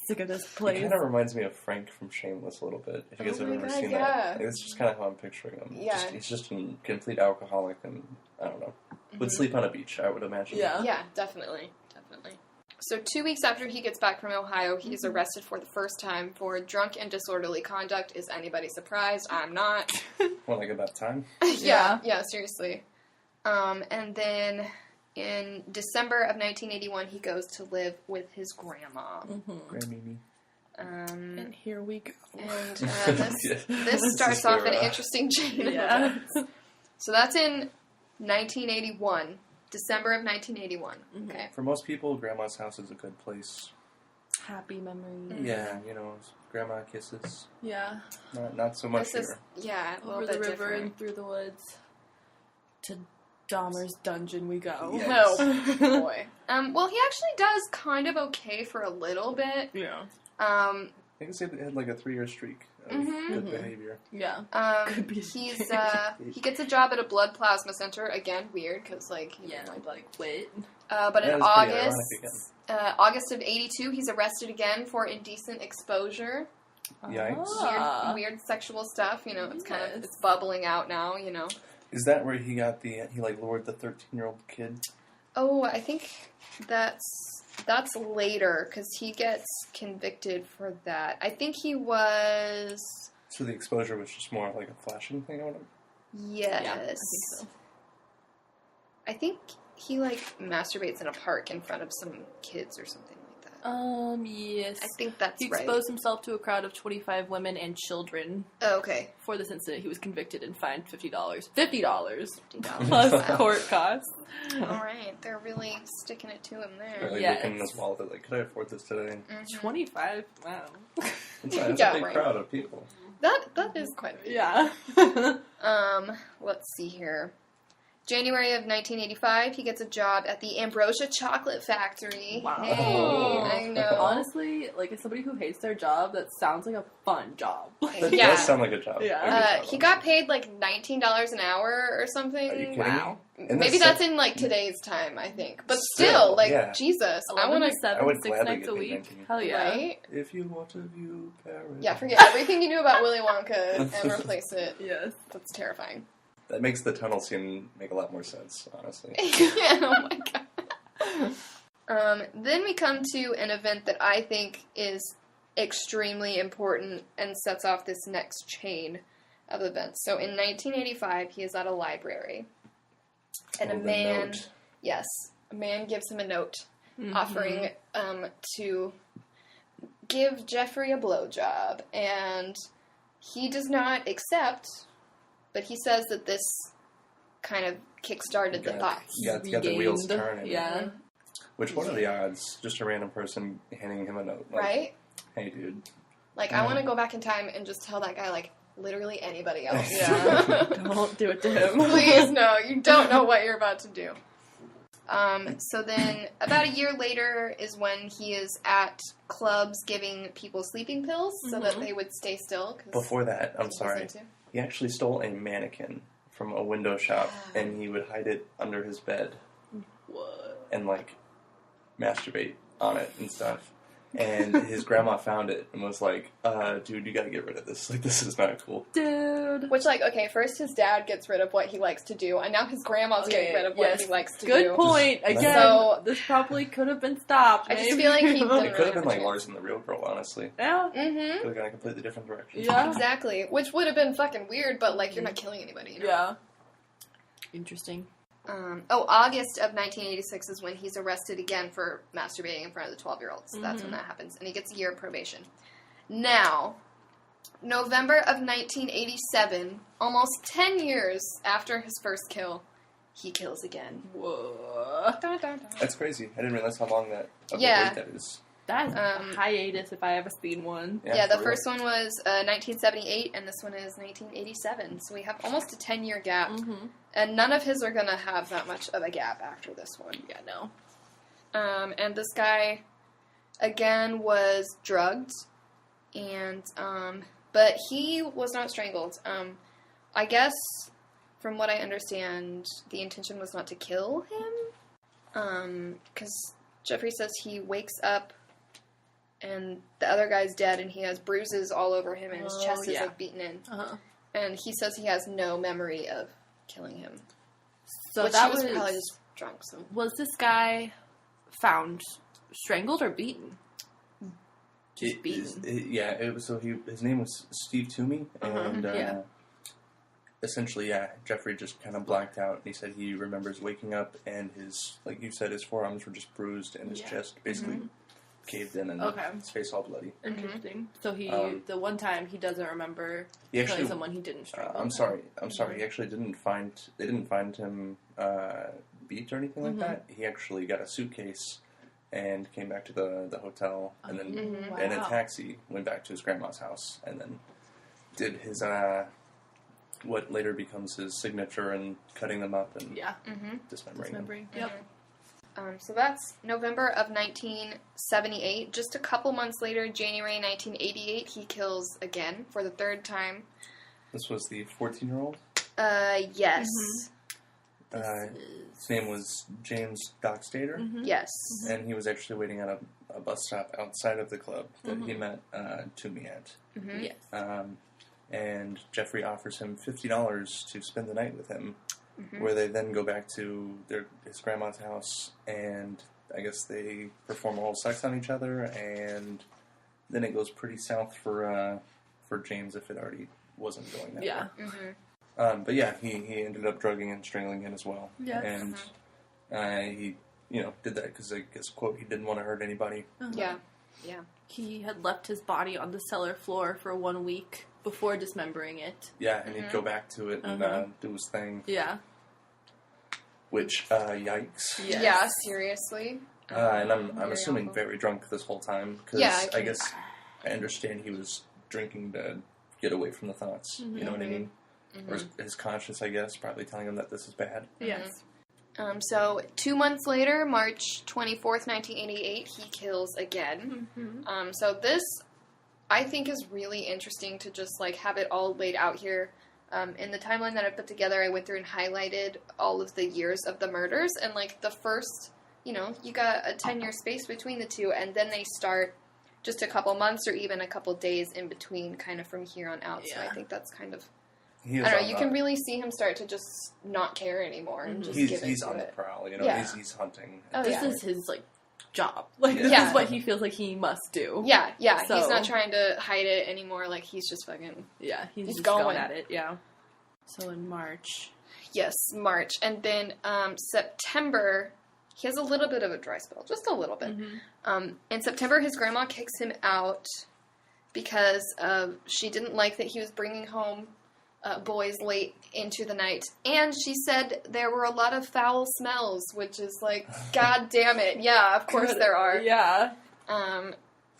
Sick of this It place. kind of reminds me of Frank from Shameless a little bit, if you guys have ever seen that. Like, it's just kind of how I'm picturing him. Yeah. He's just a complete alcoholic, and I don't know. Would sleep on a beach, I would imagine. Yeah. Yeah, definitely. So 2 weeks after he gets back from Ohio, he's arrested for the first time for drunk and disorderly conduct. Is anybody surprised? I'm not. Well, like about time. Yeah, seriously. And then in December of 1981, he goes to live with his grandma. Grandmimi. And here we go. And this starts off an interesting chain of events. So that's in 1981. December of 1981. Okay. For most people, grandma's house is a good place. Happy memories. Yeah, you know, grandma kisses. Yeah. Not so much This is, here. a little Over bit the river different. and through the woods. To Dahmer's dungeon we go. Yes. Oh, boy. Well, he actually does kind of okay for a little bit. Yeah. I can say they had like a 3-year streak of good behavior. Yeah. Could be. He gets a job at a blood plasma center. Again, weird, because, like, wait. But in That August of 82, he's arrested again for indecent exposure. Yikes. Weird sexual stuff, you know, it's kind of, it's bubbling out now, you know. Is that where he got he lured the 13-year-old kid? Oh, I think that's later, because he gets convicted for that. I think he was... So the exposure was just more like a flashing thing on him? Yes. Yeah, I think so. I think he, like, masturbates in a park in front of some kids or something like that. Yes. I think that's He right. exposed himself to a crowd of 25 women and children. Oh, okay. For this incident, he was convicted and fined $50. $50! $50. Plus Wow. court costs. All right. They're really sticking it to him there. Like looking in his wallet, like, could I afford this today? 25? Wow. That's a big crowd of people. That is quite a big. Yeah. Let's see here. January of 1985, he gets a job at the Ambrosia Chocolate Factory. Wow. Hey, I know. Honestly, like, as somebody who hates their job, that sounds like a fun job. That Yeah. does sound like a job. Yeah. He got paid like $19 an hour or something. Are you kidding Wow. me? Maybe that's in like today's time, I think. But still, like, yeah. Jesus, I 11 want to to, 7, I would 6 gladly nights get a paid week. 19. Hell yeah. right? If you want to view Paris. Yeah, forget everything you knew about Willy Wonka and replace it. Yes. That's terrifying. That makes the tunnel scene make a lot more sense, honestly. Oh my god. Then we come to an event that I think is extremely important and sets off this next chain of events. So in 1985, he is at a library. And a man gives him a note offering to give Jeffrey a blowjob. And he does not accept, but he says that this kind of kick-started the thoughts. Yeah, it's got the wheels Regained. turning. Yeah. Which, what are the odds? Just a random person handing him a note. Like, Right? Hey, dude. Like, I want to go back in time and just tell that guy, like, literally anybody else. Yeah. Don't do it to him. Please, no. You don't know what you're about to do. So then, about a year later is when he is at clubs giving people sleeping pills so that they would stay still. Before that, I'm sorry. He actually stole a mannequin from a window shop, and he would hide it under his bed. What? and, like, masturbate on it and stuff. And his grandma found it and was like, dude, you gotta get rid of this. Like, this is not cool. Dude. Which, like, okay, first his dad gets rid of what he likes to do, and now his grandma's getting rid of what he likes to do. Good point. Again, so, this probably could have been stopped. I just feel like he didn't It could have been really like Lars and the Real Girl, honestly. Yeah. Mm-hmm. Could have gone a completely different direction. Yeah. Exactly. Which would have been fucking weird, but, like, you're not killing anybody, you know? Yeah. Interesting. August of 1986 is when he's arrested again for masturbating in front of the 12-year-olds. So that's when that happens. And he gets a year of probation. Now, November of 1987, almost 10 years after his first kill, he kills again. Whoa. Dun, dun, dun. That's crazy. I didn't realize how long that of a Yeah. wait that is. That's a hiatus if I ever seen one. Yeah, the for first one was 1978, and this one is 1987. So we have almost a 10-year gap. Mm-hmm. And none of his are going to have that much of a gap after this one. Yeah, no. And this guy, again, was drugged, and, but he was not strangled. I guess, from what I understand, the intention was not to kill him, because Jeffrey says he wakes up, and the other guy's dead, and he has bruises all over him, and his chest is, like, beaten in. Uh-huh. And he says he has no memory of killing him. So Which that he was probably just drunk, so... Was this guy found strangled or beaten? Just beaten. His name was Steve Toomey, and essentially, Jeffrey just kind of blacked out, and he said he remembers waking up, and his, like you said, his forearms were just bruised, and his chest basically caved in, and his face all bloody. Interesting. So he, the one time, he doesn't remember killing someone he didn't strangle. I'm sorry. He actually they didn't find him beat or anything like that. He actually got a suitcase and came back to the hotel, and then in a taxi went back to his grandma's house, and then did his what later becomes his signature and cutting them up and dismembering them. Yep. So that's November of 1978. Just a couple months later, January 1988, he kills again for the third time. This was the 14-year-old? Yes. His name was James Dockstader. Yes. And he was actually waiting at a bus stop outside of the club that he met Toomey at. Yes. And Jeffrey offers him $50 to spend the night with him, where they then go back to his grandma's house, and I guess they perform oral sex on each other, and then it goes pretty south for James if it already wasn't going that way. But yeah, he ended up drugging and strangling him as well. Yes. And he, did that because, I guess, quote, he didn't want to hurt anybody. Yeah. He had left his body on the cellar floor for 1 week before dismembering it. Yeah, and he'd go back to it and do his thing. Yeah. Which, yikes. Yes. Yeah, seriously. And I'm assuming very drunk this whole time, because I guess I understand he was drinking to get away from the thoughts, you know what I mean? Or his conscience, I guess, probably telling him that this is bad. Yes. So 2 months later, March 24th, 1988, he kills again. So this, I think, is really interesting to just, like, have it all laid out here. In the timeline that I put together, I went through and highlighted all of the years of the murders, and, like, the first, you got a 10-year space between the two, and then they start just a couple months or even a couple days in between, kind of from here on out. So I think that's kind of... I don't know, you can really see him start to just not care anymore and just give he's into on it. the prowl, he's hunting. Oh, this is his, like, job. Like, this is what he feels like he must do. Yeah, So, he's not trying to hide it anymore, like, he's just fucking... Yeah, he's just going. going at it, yeah. So in March. Yes, March. And then September, he has a little bit of a dry spell, just a little bit. In September, his grandma kicks him out because she didn't like that he was bringing home boys late into the night. And she said there were a lot of foul smells, which is like, God damn it. Yeah, of course there are. Yeah.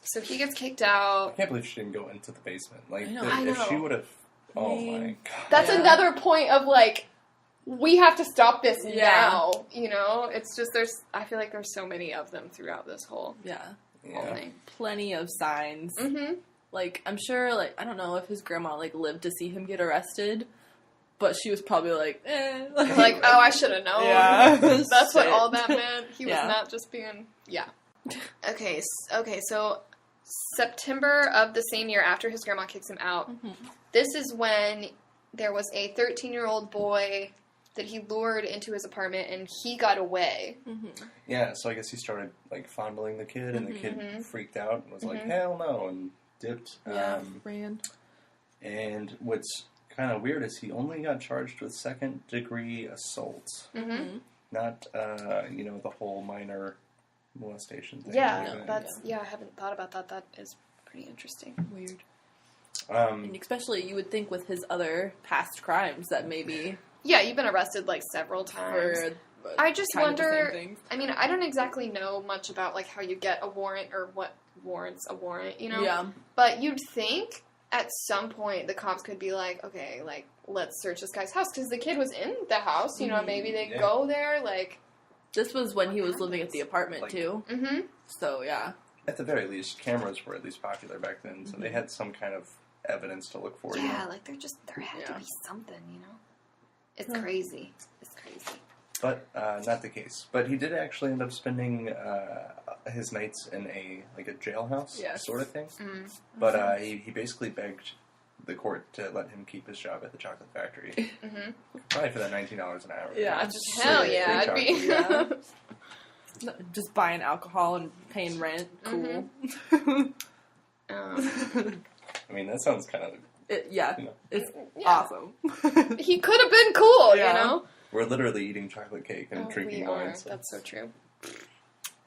So he gets kicked out. I can't believe she didn't go into the basement. Like, I know. if she would have... Oh my God. That's another point of, like, we have to stop this now, It's just, I feel like there's so many of them throughout this whole thing. Plenty of signs. Like, I'm sure, like, I don't know if his grandma, like, lived to see him get arrested, But she was probably like, eh. Like, oh, I should have known. Yeah. That's what all that meant. He was Yeah. not just being... Yeah. Okay, so September of the same year after his grandma kicks him out, this is when there was a 13-year-old boy that he lured into his apartment, and he got away. Yeah, so I guess he started, like, fondling the kid, and the kid freaked out and was like, hell no, and dipped. Ran. And what's kind of weird is he only got charged with second-degree assault. Not, the whole minor molestation thing. Yeah, I haven't thought about that. That is pretty interesting. Weird. And especially, you would think with his other past crimes that maybe... Yeah, you've been arrested, like, several times. I just wonder... I mean, I don't exactly know much about, like, how you get a warrant or what warrants a warrant, you know? Yeah. But you'd think at some point the cops could be like, okay, like, let's search this guy's house. Because the kid was in the house, you know, maybe they go there, like... This was when he was living at the apartment, too. So, yeah. At the very least, cameras were at least popular back then, so they had some kind of evidence to look for. Yeah, like, there had to be something, you know? It's crazy. It's crazy. But not the case. But he did actually end up spending his nights in a jailhouse sort of thing. But he basically begged the court to let him keep his job at the chocolate factory. Probably for that $19 an hour. Yeah. Hell yeah, I'd be... Just buying alcohol and paying rent. Cool. I mean, that sounds kind of... It's awesome. He could have been cool, you know? We're literally eating chocolate cake and drinking wine. So. That's so true.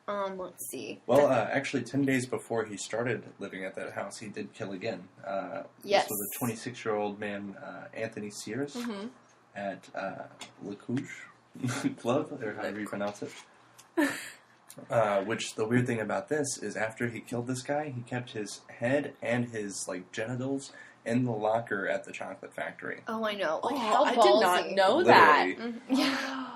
Let's see. Well, actually, 10 days before he started living at that house, he did kill again. This was a 26-year-old man, Anthony Sears, at Le Couche Club, or however you pronounce it. Which, the weird thing about this is after he killed this guy, he kept his head and his, genitals in the locker at the chocolate factory. Oh, I know. Like, how ballsy. I did not know Literally. that. Yeah.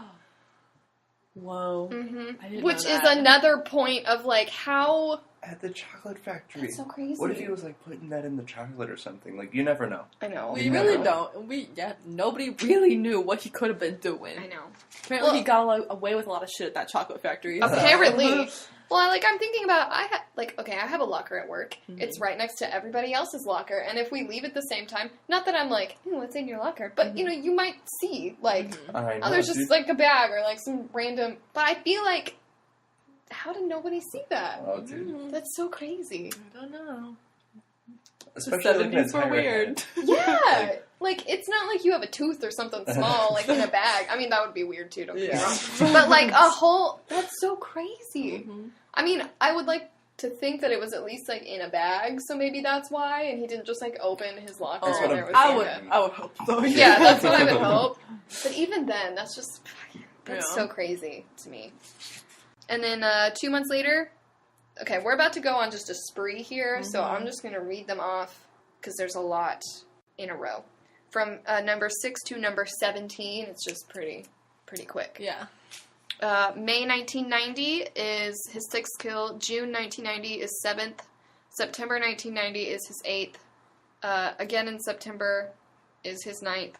Whoa. I didn't Which know is that. another point of, how... At the chocolate factory. That's so crazy. What if he was, putting that in the chocolate or something? You never know. I know. We really don't. Nobody really knew what he could have been doing. I know. Apparently he got away with a lot of shit at that chocolate factory. Apparently. Well, I'm thinking about, I have a locker at work. It's right next to everybody else's locker, and if we leave at the same time, not that I'm like, what's in your locker? But, you might see, there's just, a bag or, some random, but I feel like, how did nobody see that? Oh, dude. That's so crazy. I don't know. Especially the 70s were weird. Yeah. It's not like you have a tooth or something small, in a bag. I mean, that would be weird, too, don't get me wrong. But, a whole... That's so crazy. I mean, I would like to think that it was at least, in a bag, so maybe that's why, and he didn't just, open his locker and there was I would hope so. Yeah, that's what I would hope. But even then, that's just... That's so crazy to me. And then 2 months later... Okay, we're about to go on just a spree here, so I'm just going to read them off, because there's a lot in a row. From number 6 to number 17, it's just pretty quick. Yeah. May 1990 is his 6th kill. June 1990 is 7th. September 1990 is his 8th. Again in September is his 9th.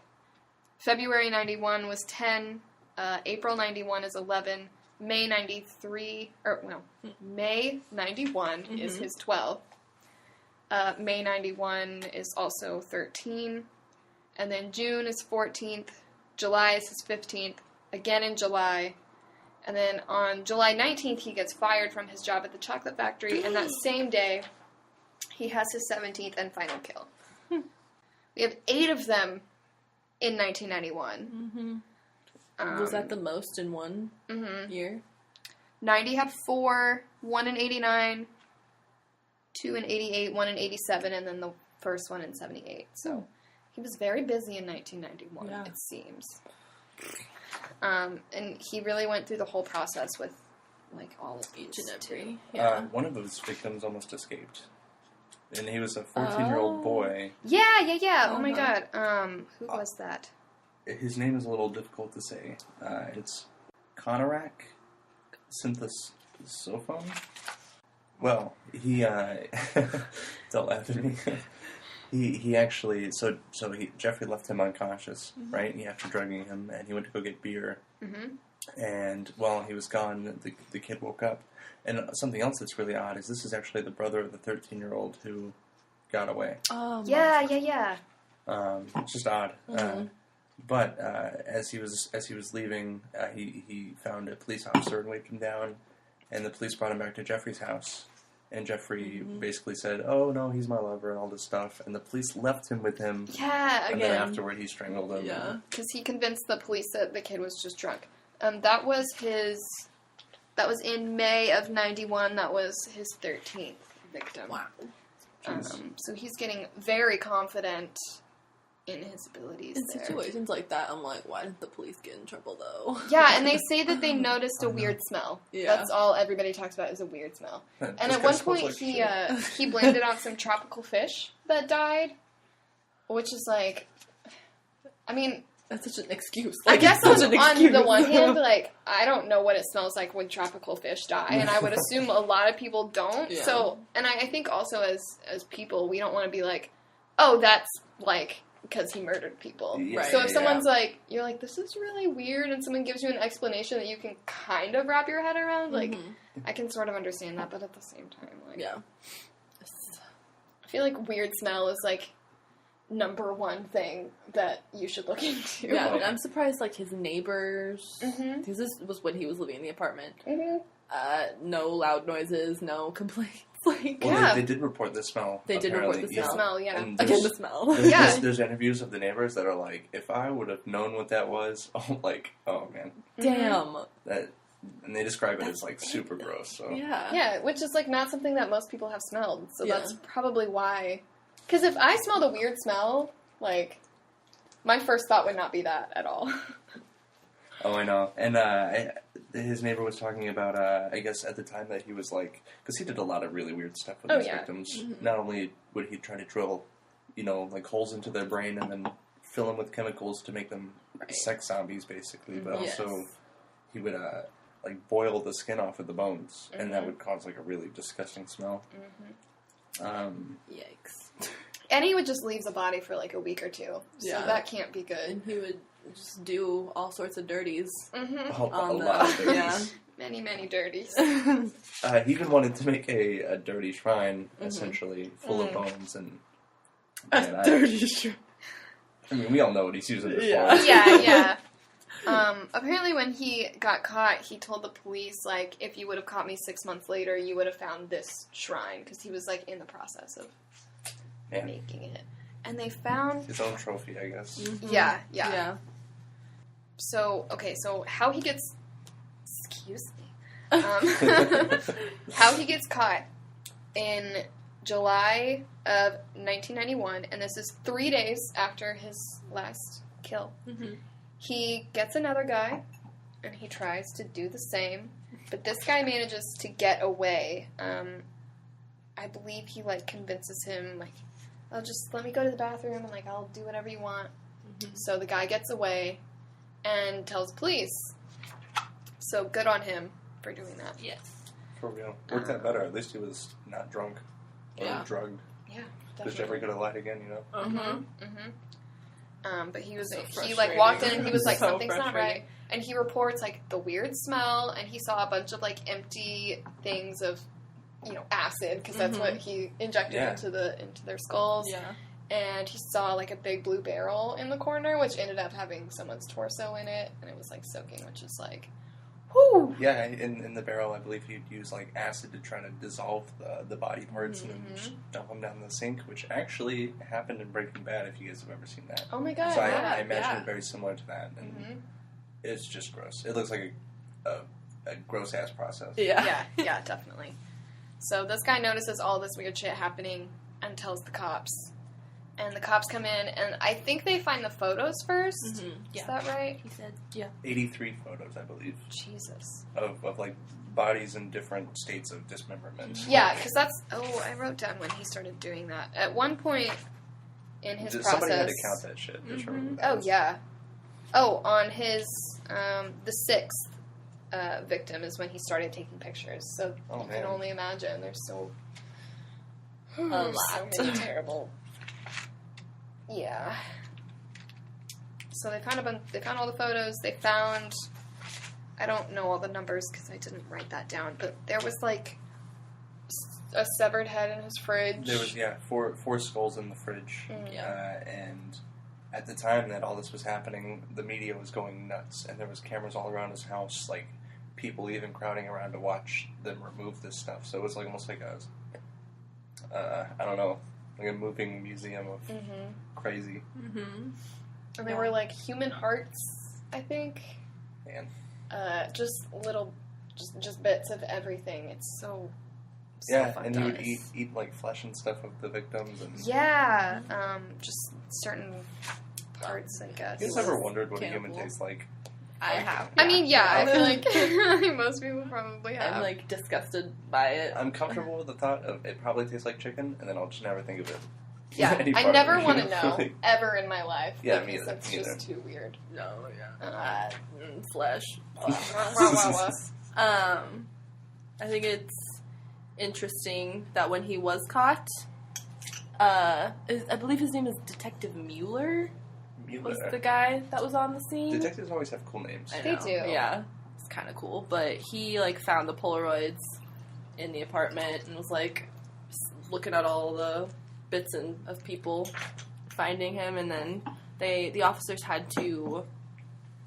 February 91 was 10. April 91 is 11. May 91 is his 12th. May 91 is also 13. And then June is 14th. July is his 15th. Again in July. And then on July 19th, he gets fired from his job at the chocolate factory. And that same day, he has his 17th and final kill. We have 8 of them in 1991. Was that the most in one year? 90 had 4, 1 in 89, 2 in 88, 1 in 87, and then the first one in 78. So he was very busy in 1991, it seems. And he really went through the whole process with, all of each and every. Yeah. One of his victims almost escaped. And he was a 14-year-old boy. Yeah. Oh my god. Who was that? His name is a little difficult to say. It's Conorak Synthesophone. Well, he... don't laugh at me. He actually Jeffrey left him unconscious, right? After drugging him, and he went to go get beer. And while he was gone, the kid woke up. And something else that's really odd is this is actually the brother of the 13-year-old who got away. Oh, yeah. It's just odd. But as he was leaving, he found a police officer and waved him down, and the police brought him back to Jeffrey's house. And Jeffrey basically said, "Oh no, he's my lover," and all this stuff. And the police left him with him. Yeah, and then afterward, he strangled him. Yeah, because he convinced the police that the kid was just drunk. That was in May of '91. That was his 13th victim. Wow. So he's getting very confident in his abilities in there. situations like that, I'm like, why did the police get in trouble though? Yeah, and they say that they noticed a weird smell. Yeah. That's all everybody talks about is a weird smell. And at one point like he blamed it on some tropical fish that died, which is like, I mean, that's such an excuse. Like, I guess on the one hand, like, I don't know what it smells like when tropical fish die, and I would assume a lot of people don't. Yeah. So, and I think also as people, we don't want to be like, oh, that's like because he murdered people. Yeah, so if someone's like, you're like, this is really weird, and someone gives you an explanation that you can kind of wrap your head around, like, I can sort of understand that, but at the same time, like, I feel like weird smell is like number one thing that you should look into. Yeah, and I'm surprised, like, his neighbors, because this was when he was living in the apartment, no loud noises, no complaints. Like, they did report the smell. They did report the smell. The smell, yeah. And again, the smell. There's interviews of the neighbors that are like, if I would have known what that was, oh man. Damn. And they describe it as, like, super gross, so. Yeah, which is, like, not something that most people have smelled, so that's probably why. Because if I smelled a weird smell, like, my first thought would not be that at all. Oh, I know. And his neighbor was talking about, I guess at the time that he was like, because he did a lot of really weird stuff with his victims. Not only would he try to drill, like holes into their brain and then fill them with chemicals to make them sex zombies, basically, but also he would, like, boil the skin off of the bones, and that would cause, like, a really disgusting smell. Yikes. And he would just leave the body for, like, a week or two, so that can't be good. And he would just do all sorts of dirties. A lot of dirties. Many, many dirties. He even wanted to make a dirty shrine, essentially, full of bones and dirty shrine. I mean, we all know what he's using it for. Yeah. Apparently when he got caught, he told the police, like, if you would have caught me 6 months later, you would have found this shrine, because he was, like, in the process of making it. And they found his own trophy, I guess. Yeah. So how he gets... Excuse me. How he gets caught in July of 1991, and this is 3 days after his last kill. He gets another guy, and he tries to do the same, but this guy manages to get away. I believe he, like, convinces him, like, oh, just let me go to the bathroom, and, like, I'll do whatever you want. So the guy gets away and tells police. So good on him for doing that. Yes. For real. Worked out better. At least he was not drunk or drugged. Yeah, because Jeffrey could have lied again, But he like walked in and he was like, something's not right. And he reports, like, the weird smell, and he saw a bunch of, like, empty things of, acid, because that's what he injected into their skulls. Yeah. And he saw, like, a big blue barrel in the corner, which ended up having someone's torso in it, and it was, like, soaking, which is, like, whoo! Yeah, in the barrel, I believe he'd use, like, acid to try to dissolve the body parts and then just dump them down the sink, which actually happened in Breaking Bad, if you guys have ever seen that. Oh my god, so I imagine it very similar to that, and it's just gross. It looks like a gross-ass process. Yeah, definitely. So this guy notices all this weird shit happening and tells the cops. And the cops come in, and I think they find the photos first. Is that right? He said, 83 photos, I believe. Jesus. Of like, bodies in different states of dismemberment. Yeah, because that's... Oh, I wrote down when he started doing that. At one point in his process... Somebody had to count that shit. Oh, yeah. Oh, on his... the sixth victim is when he started taking pictures. So you can only imagine. There's so... a lot. So many terrible Yeah. So they found all the photos. They found, I don't know all the numbers because I didn't write that down, but there was like a severed head in his fridge. There was four skulls in the fridge, and at the time that all this was happening, the media was going nuts, and there was cameras all around his house, like people even crowding around to watch them remove this stuff. So it was like almost like a, I don't know, like a moving museum of crazy. Mm-hmm. And they were like human hearts, I think. Man. Just little, just bits of everything. It's so and he would eat like flesh and stuff of the victims. And just certain parts, I guess. You guys ever wondered what a human tastes like? I have. I mean, I feel like most people probably have. I'm like disgusted by it. I'm comfortable with the thought of it probably tastes like chicken, and then I'll just never think of it. Yeah, I never want to know, ever in my life. Yeah, me either. It's just too weird. No, flesh. I think it's interesting that when he was caught, I believe his name is Detective Mueller. Was the guy that was on the scene. Detectives always have cool names. They do. Yeah, it's kind of cool. But he like found the Polaroids in the apartment and was like looking at all the bits of people finding him, and then the officers had to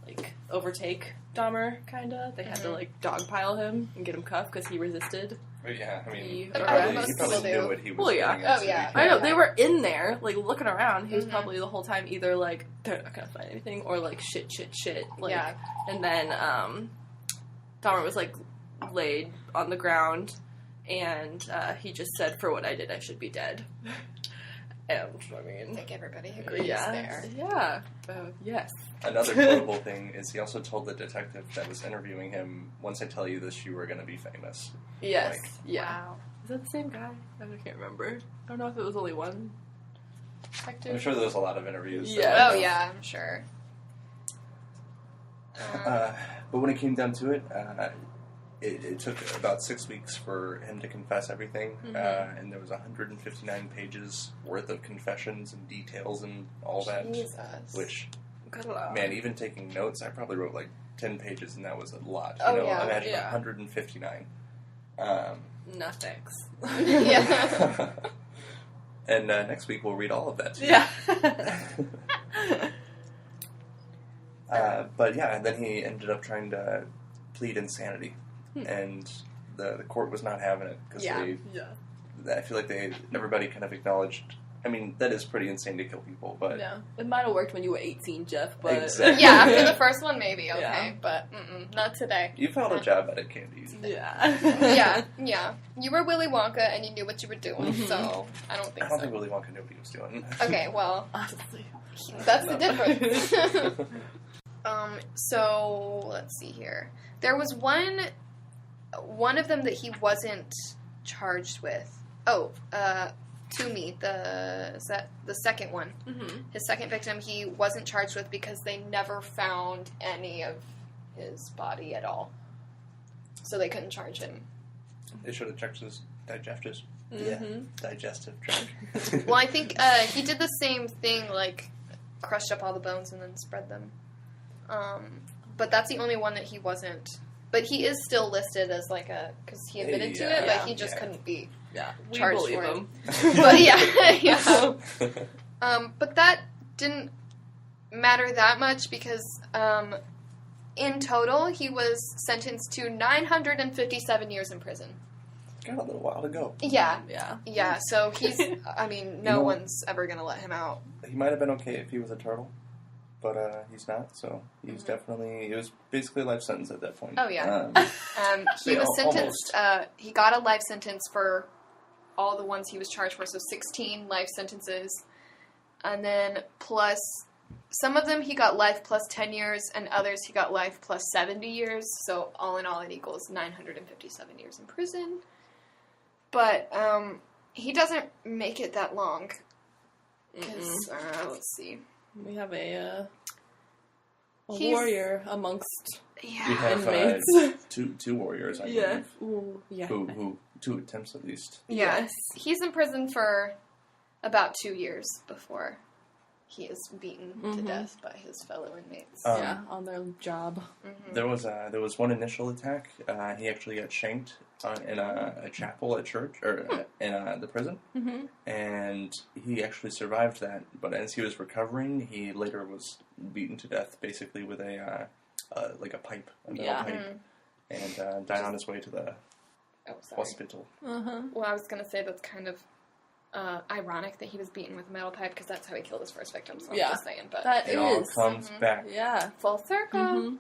like overtake Dahmer, kinda. They had to like dogpile him and get him cuffed because he resisted. Yeah, I mean, he most probably people knew do. what he was Well, yeah. doing. Oh, yeah. I know, they were in there, like, looking around. He was probably the whole time either, like, they're not gonna find anything, or, like, shit. Like, and then, Dahmer was, like, laid on the ground, and, he just said, for what I did, I should be dead. And, I mean... I think everybody agrees there. Yeah. Yes. Another quotable thing is he also told the detective that was interviewing him, once I tell you this, you were going to be famous. Yes. Like, yeah. Wow. Is that the same guy? I can't remember. I don't know if it was only one detective. I'm sure there was a lot of interviews. Yeah. Oh, yeah, I'm sure. But when it came down to it, it took about 6 weeks for him to confess everything, and there was 159 pages worth of confessions and details and all that. Jesus. Which, man, even taking notes, I probably wrote like 10 pages, and that was a lot. Imagine 159. No thanks. Yeah. And next week we'll read all of that too. Yeah. But yeah, and then he ended up trying to plead insanity, and the court was not having it because I feel like everybody kind of acknowledged. I mean, that is pretty insane to kill people, but it might have worked when you were 18, Jeff. But exactly. Yeah, after the first one, maybe but not today. You found a job at Candies. Yeah. Yeah. You were Willy Wonka, and you knew what you were doing. So I don't think. I don't think Willy Wonka knew what he was doing. Okay, well, honestly, that's the difference. So let's see here. There was one of them that he wasn't charged with. Toomey, the second one. Mm-hmm. His second victim, he wasn't charged with because they never found any of his body at all. So they couldn't charge him. They should have checked his digestive tract. Well, I think he did the same thing, like crushed up all the bones and then spread them. But that's the only one that he wasn't. But he is still listed as like because he admitted to it, but he just couldn't be charged for him. But yeah. But that didn't matter that much because in total he was sentenced to 957 years in prison. Got a little while to go. Yeah. So he's. I mean, no one's ever gonna let him out. He might have been okay if he was a turtle. But he's not, so he's definitely... It was basically a life sentence at that point. Oh, yeah. He was sentenced... he got a life sentence for all the ones he was charged for, so 16 life sentences. And then plus... Some of them he got life plus 10 years, and others he got life plus 70 years. So all in all, it equals 957 years in prison. But he doesn't make it that long. Because, let's see... We have a warrior amongst we have inmates. two warriors, I believe. Ooh, yeah. Who 2 attempts at least. Yes. He's in prison for about 2 years before he is beaten to death by his fellow inmates. On their job. Mm-hmm. There was one initial attack. He actually got shanked in a chapel at church, or in the prison, and he actually survived that. But as he was recovering, he later was beaten to death, basically with a pipe, a metal pipe, and died on his way to the hospital. Well, I was going to say that's kind of ironic that he was beaten with a metal pipe, because that's how he killed his first victim, so I'm just saying. But it all comes back. Yeah. Full circle.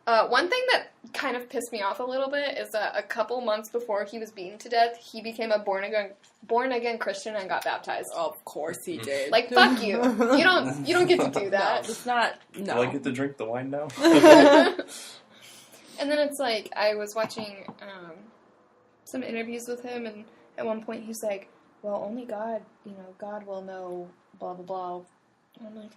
One thing that kind of pissed me off a little bit is that a couple months before he was beaten to death, he became a born again Christian and got baptized. Oh, of course he did. Like, fuck you. You don't get to do that. No, it's not. No. Do I get to drink the wine now? And then it's like, I was watching some interviews with him, and at one point he's like, well, only God, God will know, blah, blah, blah. And I'm like,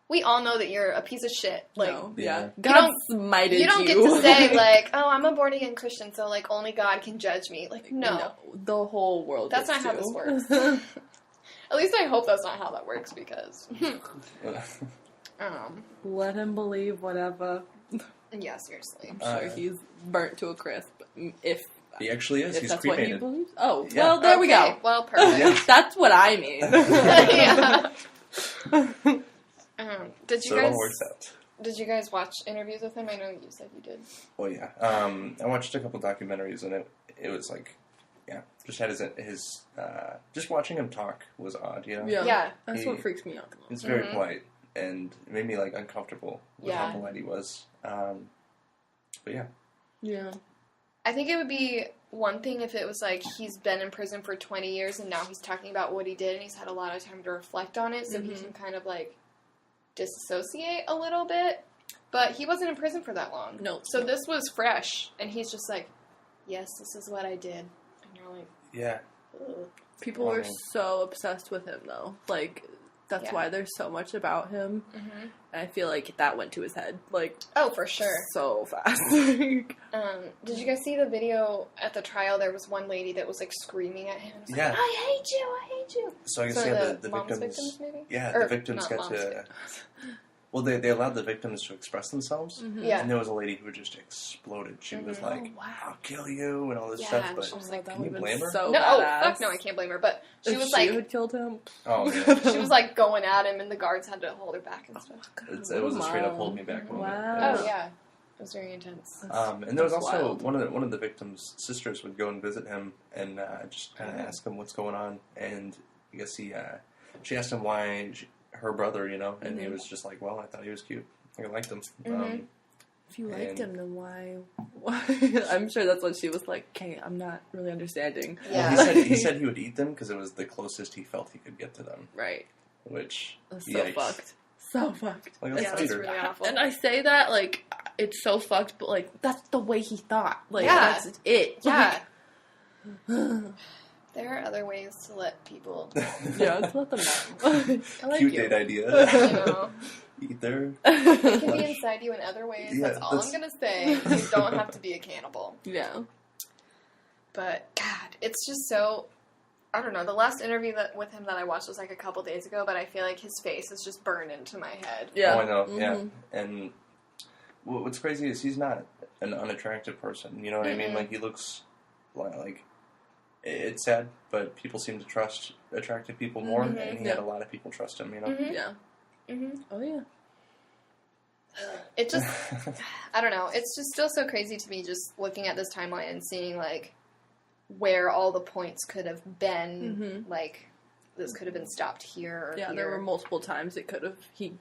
we all know that you're a piece of shit. Like, no, God smited you. You don't get to say, like, oh, I'm a born-again Christian, so, like, only God can judge me. Like, no. The whole world That's not how this works. At least I hope that's not how that works, because... Let him believe whatever. Yeah, seriously. I'm sure he's burnt to a crisp. If he actually is. If he's that's cremated. what he believes. Oh, yeah. Well, there we go. Well, perfect. That's what I mean. Did you so guys? It all works out. Did you guys watch interviews with him? I know you said you did. Well, yeah. I watched a couple documentaries, and it was like, just had his just watching him talk was odd, Yeah. That's what freaks me out the most. He's very polite, and it made me like uncomfortable with how polite he was. But yeah. Yeah. I think it would be one thing if it was like he's been in prison for 20 years and now he's talking about what he did and he's had a lot of time to reflect on it, so he can kind of like disassociate a little bit. But he wasn't in prison for that long. No. So this was fresh, and he's just like, yes, this is what I did. And you're like, yeah. ugh. People are so obsessed with him, though. Like, that's why there's so much about him. Mm-hmm. And I feel like that went to his head. Like, oh, for sure. So fast. Did you guys see the video at the trial? There was one lady that was, like, screaming at him. Yeah. Like, I hate you, I hate you. So I guess, the victims, maybe? Yeah, or, the victims got to... Well, they allowed the victims to express themselves. Mm-hmm. Yeah. And there was a lady who just exploded. She was like, I'll kill you, and all this stuff. But she was like, can you blame her? So fuck no, I can't blame her. But she was like... She had killed him? Oh, yeah. She was like going at him, and the guards had to hold her back and stuff. It was a straight up hold me back moment. Wow. Oh, yeah. It was very intense. And there was also one of the victims' sisters would go and visit him and just kind of ask him what's going on. And I guess she asked him why her brother, and he was just like, well, I thought he was cute. I liked him. If you liked him, then why? I'm sure that's what she was like. Okay, I'm not really understanding. Yeah. Well, he said he would eat them because it was the closest he felt he could get to them. Right. Which that's so fucked. So fucked. Like, that's really awful. And I say that like it's so fucked, but like that's the way he thought. Like that's it. Yeah. There are other ways to let people. Yeah, let's let them know. I like cute you. date idea. Eat there. It can be inside you in other ways. Yeah, that's all I'm gonna say. You don't have to be a cannibal. Yeah. But God, it's just so. I don't know. The last interview with him that I watched was like a couple days ago, but I feel like his face is just burned into my head. Yeah. Oh, I know. Yeah. And what's crazy is he's not an unattractive person. You know what I mean? Like he looks like. It's sad, but people seem to trust attractive people more, and he had a lot of people trust him, Yeah. Oh, yeah. It just, I don't know, it's just still so crazy to me just looking at this timeline and seeing, like, where all the points could have been, like, this could have been stopped here or here. There were multiple times it could have, he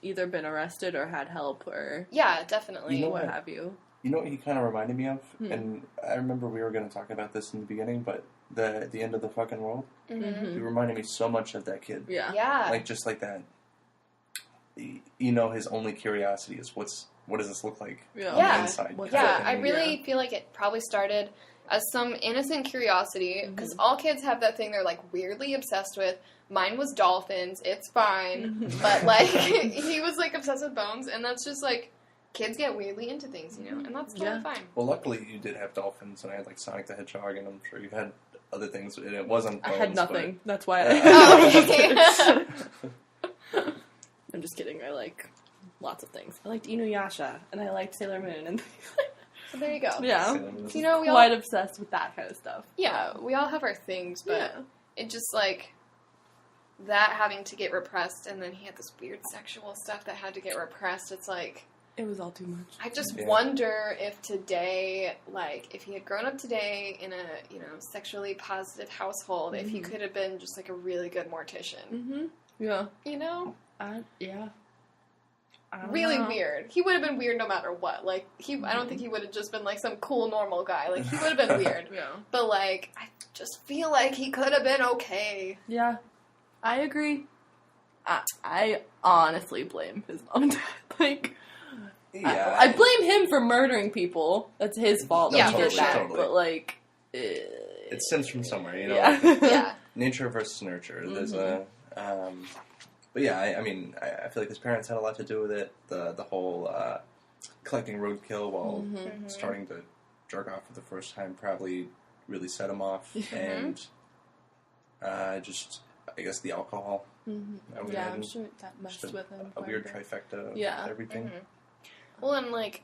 either been arrested or had help or... Yeah, definitely. What have you. You know what he kind of reminded me of? And I remember we were going to talk about this in the beginning, but the end of the fucking world. He reminded me so much of that kid. Yeah. Like, just like that. His only curiosity is what does this look like on the inside? I really feel like it probably started as some innocent curiosity, because all kids have that thing they're, like, weirdly obsessed with. Mine was dolphins. It's fine. But, like, he was, like, obsessed with bones, and that's just, like... Kids get weirdly into things, and that's totally fine. Well, luckily you did have dolphins, and I had, like, Sonic the Hedgehog, and I'm sure you had other things, and it wasn't bones, I had nothing. But... That's why I... I'm just kidding. I like lots of things. I liked Inuyasha, and I liked Sailor Moon, and So there you go. yeah. You know, we Quite all... obsessed with that kind of stuff. Yeah, we all have our things, but it just, like... That having to get repressed, and then he had this weird sexual stuff that had to get repressed. It's like... It was all too much. I just wonder if today, like, if he had grown up today in a, you know, sexually positive household, if he could have been just, like, a really good mortician. Mm-hmm. Yeah. You know? Yeah. Really weird. He would have been weird no matter what. Like, I don't think he would have just been, like, some cool, normal guy. Like, he would have been weird. Yeah. But, like, I just feel like he could have been okay. Yeah. I agree. I honestly blame his mom and dad. Like, Yeah. I blame him for murdering people. That's his fault that he did totally, that. totally. But, like... it stems from somewhere, you know? Yeah. Yeah. Nature versus nurture. There's a... but yeah, I mean, I feel like his parents had a lot to do with it. The whole collecting roadkill while starting to jerk off for the first time probably really set him off. And just, I guess, the alcohol. Yeah, I'm sure that messed with him. A weird trifecta of everything. Well, and, like,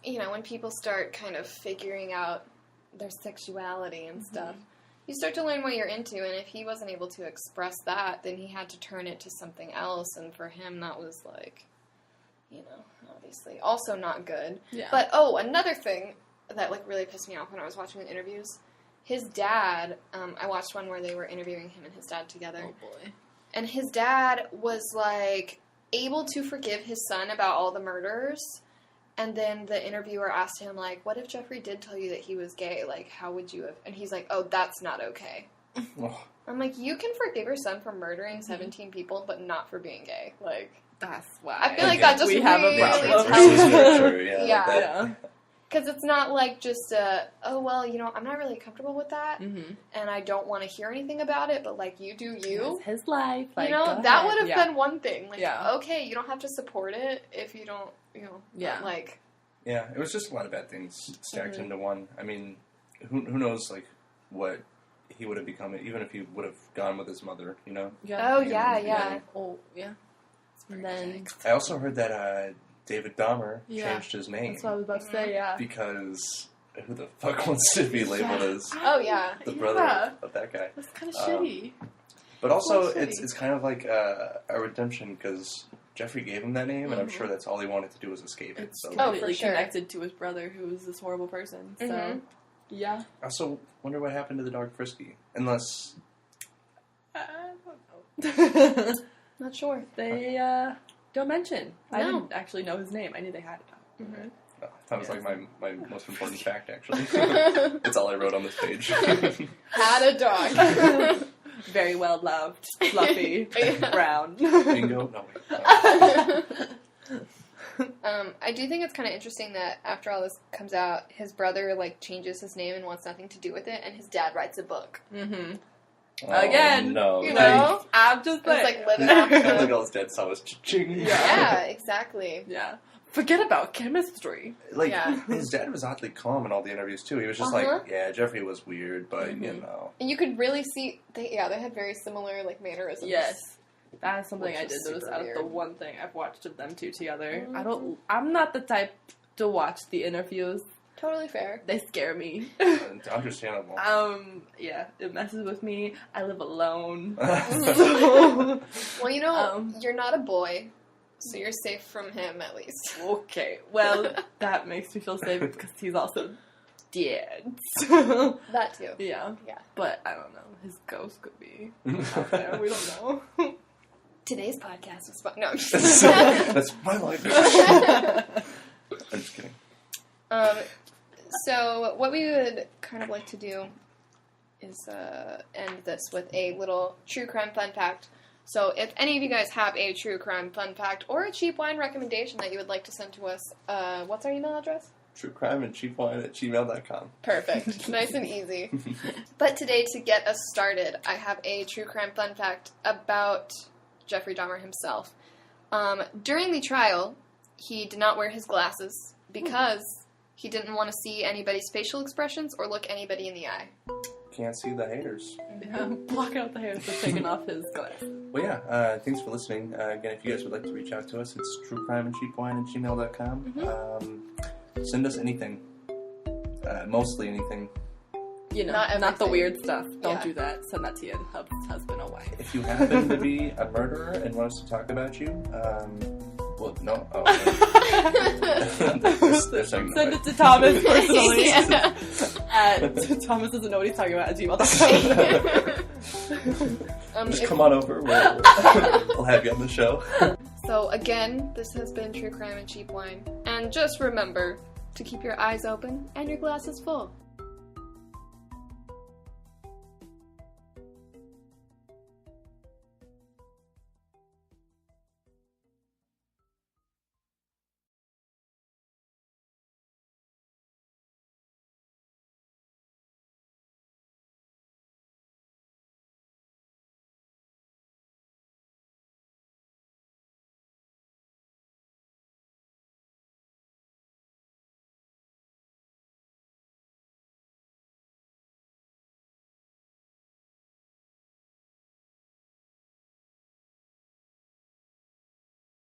you know, when people start kind of figuring out their sexuality and stuff, you start to learn what you're into, and if he wasn't able to express that, then he had to turn it to something else, and for him that was, like, you know, obviously also not good. Yeah. But, oh, another thing that, like, really pissed me off when I was watching the interviews, his dad, I watched one where they were interviewing him and his dad together. Oh, boy. And his dad was, like, able to forgive his son about all the murders. And then the interviewer asked him, like, what if Jeffrey did tell you that he was gay? Like, how would you have... And he's like, oh, that's not okay. I'm like, you can forgive your son for murdering 17 people, but not for being gay. Like... That's why. I feel like that just we really have a problem. tells Yeah. Yeah. Because it's not like just oh, well, you know, I'm not really comfortable with that, and I don't want to hear anything about it, but, like, you do you. It's his life. Like, you know, that would have been one thing. Like, okay, you don't have to support it if you don't, you know, like... Yeah, it was just a lot of bad things stacked into one. I mean, who knows, like, what he would have become, even if he would have gone with his mother, you know? Yeah. Oh, yeah. Oh, yeah. And then... I also heard that, David Dahmer changed his name. That's what I was about to say, yeah. Because who the fuck wants to be labeled as the brother of that guy? That's kind of shitty. But also, it's kind of like a redemption, because Jeffrey gave him that name, and I'm sure that's all he wanted to do was escape it. It's completely connected to his brother, who was this horrible person. So, yeah. I also wonder what happened to the dog Frisky. Unless... I don't know. Not sure. They, don't mention. No. I didn't actually know his name. I knew they had it. Oh, that was like my most important fact, actually. That's all I wrote on this page. Had a dog. Very well loved, fluffy, brown. Bingo? No, wait. I do think it's kind of interesting that after all this comes out, his brother, like, changes his name and wants nothing to do with it, and his dad writes a book. Again, no. You know? I'm just like living off I think all his dad saw was cha-ching. Yeah, exactly. Yeah. Forget about chemistry. Like, his dad was oddly calm in all the interviews, too. He was just like, yeah, Jeffrey was weird, but, you know. And you could really see, they had very similar, like, mannerisms. Yes. That's something I did notice out of the one thing I've watched of them two together. I'm not the type to watch the interviews. Totally fair. They scare me. Understandable. Yeah, it messes with me. I live alone. Well, you know, you're not a boy, so you're safe from him at least. Okay, well, that makes me feel safe because he's also dead. That too. Yeah. But I don't know. His ghost could be out there. We don't know. Today's podcast was fun. No, I'm just kidding. That's my life. I'm just kidding. So what we would kind of like to do is end this with a little true crime fun fact. So if any of you guys have a true crime fun fact or a cheap wine recommendation that you would like to send to us, what's our email address? truecrimeandcheapwine@gmail.com. Perfect. Nice and easy. But today, to get us started, I have a true crime fun fact about Jeffrey Dahmer himself. During the trial, he did not wear his glasses because he didn't want to see anybody's facial expressions or look anybody in the eye. can't see the haters. Yeah, blocking out the haters for taking off his glasses. Well, yeah, thanks for listening. Again, if you guys would like to reach out to us, it's truecrimeandcheapwine@gmail.com. Send us anything. Mostly anything. You know, not the weird stuff. Don't do that. Send that to your husband or wife. If you happen to be a murderer and want us to talk about you, well, no. Oh, okay. Send it to Thomas personally. Thomas doesn't know what he's talking about at gmail.com. Just come on over. We'll have you on the show. So again, this has been True Crime and Cheap Wine. And just remember to keep your eyes open and your glasses full.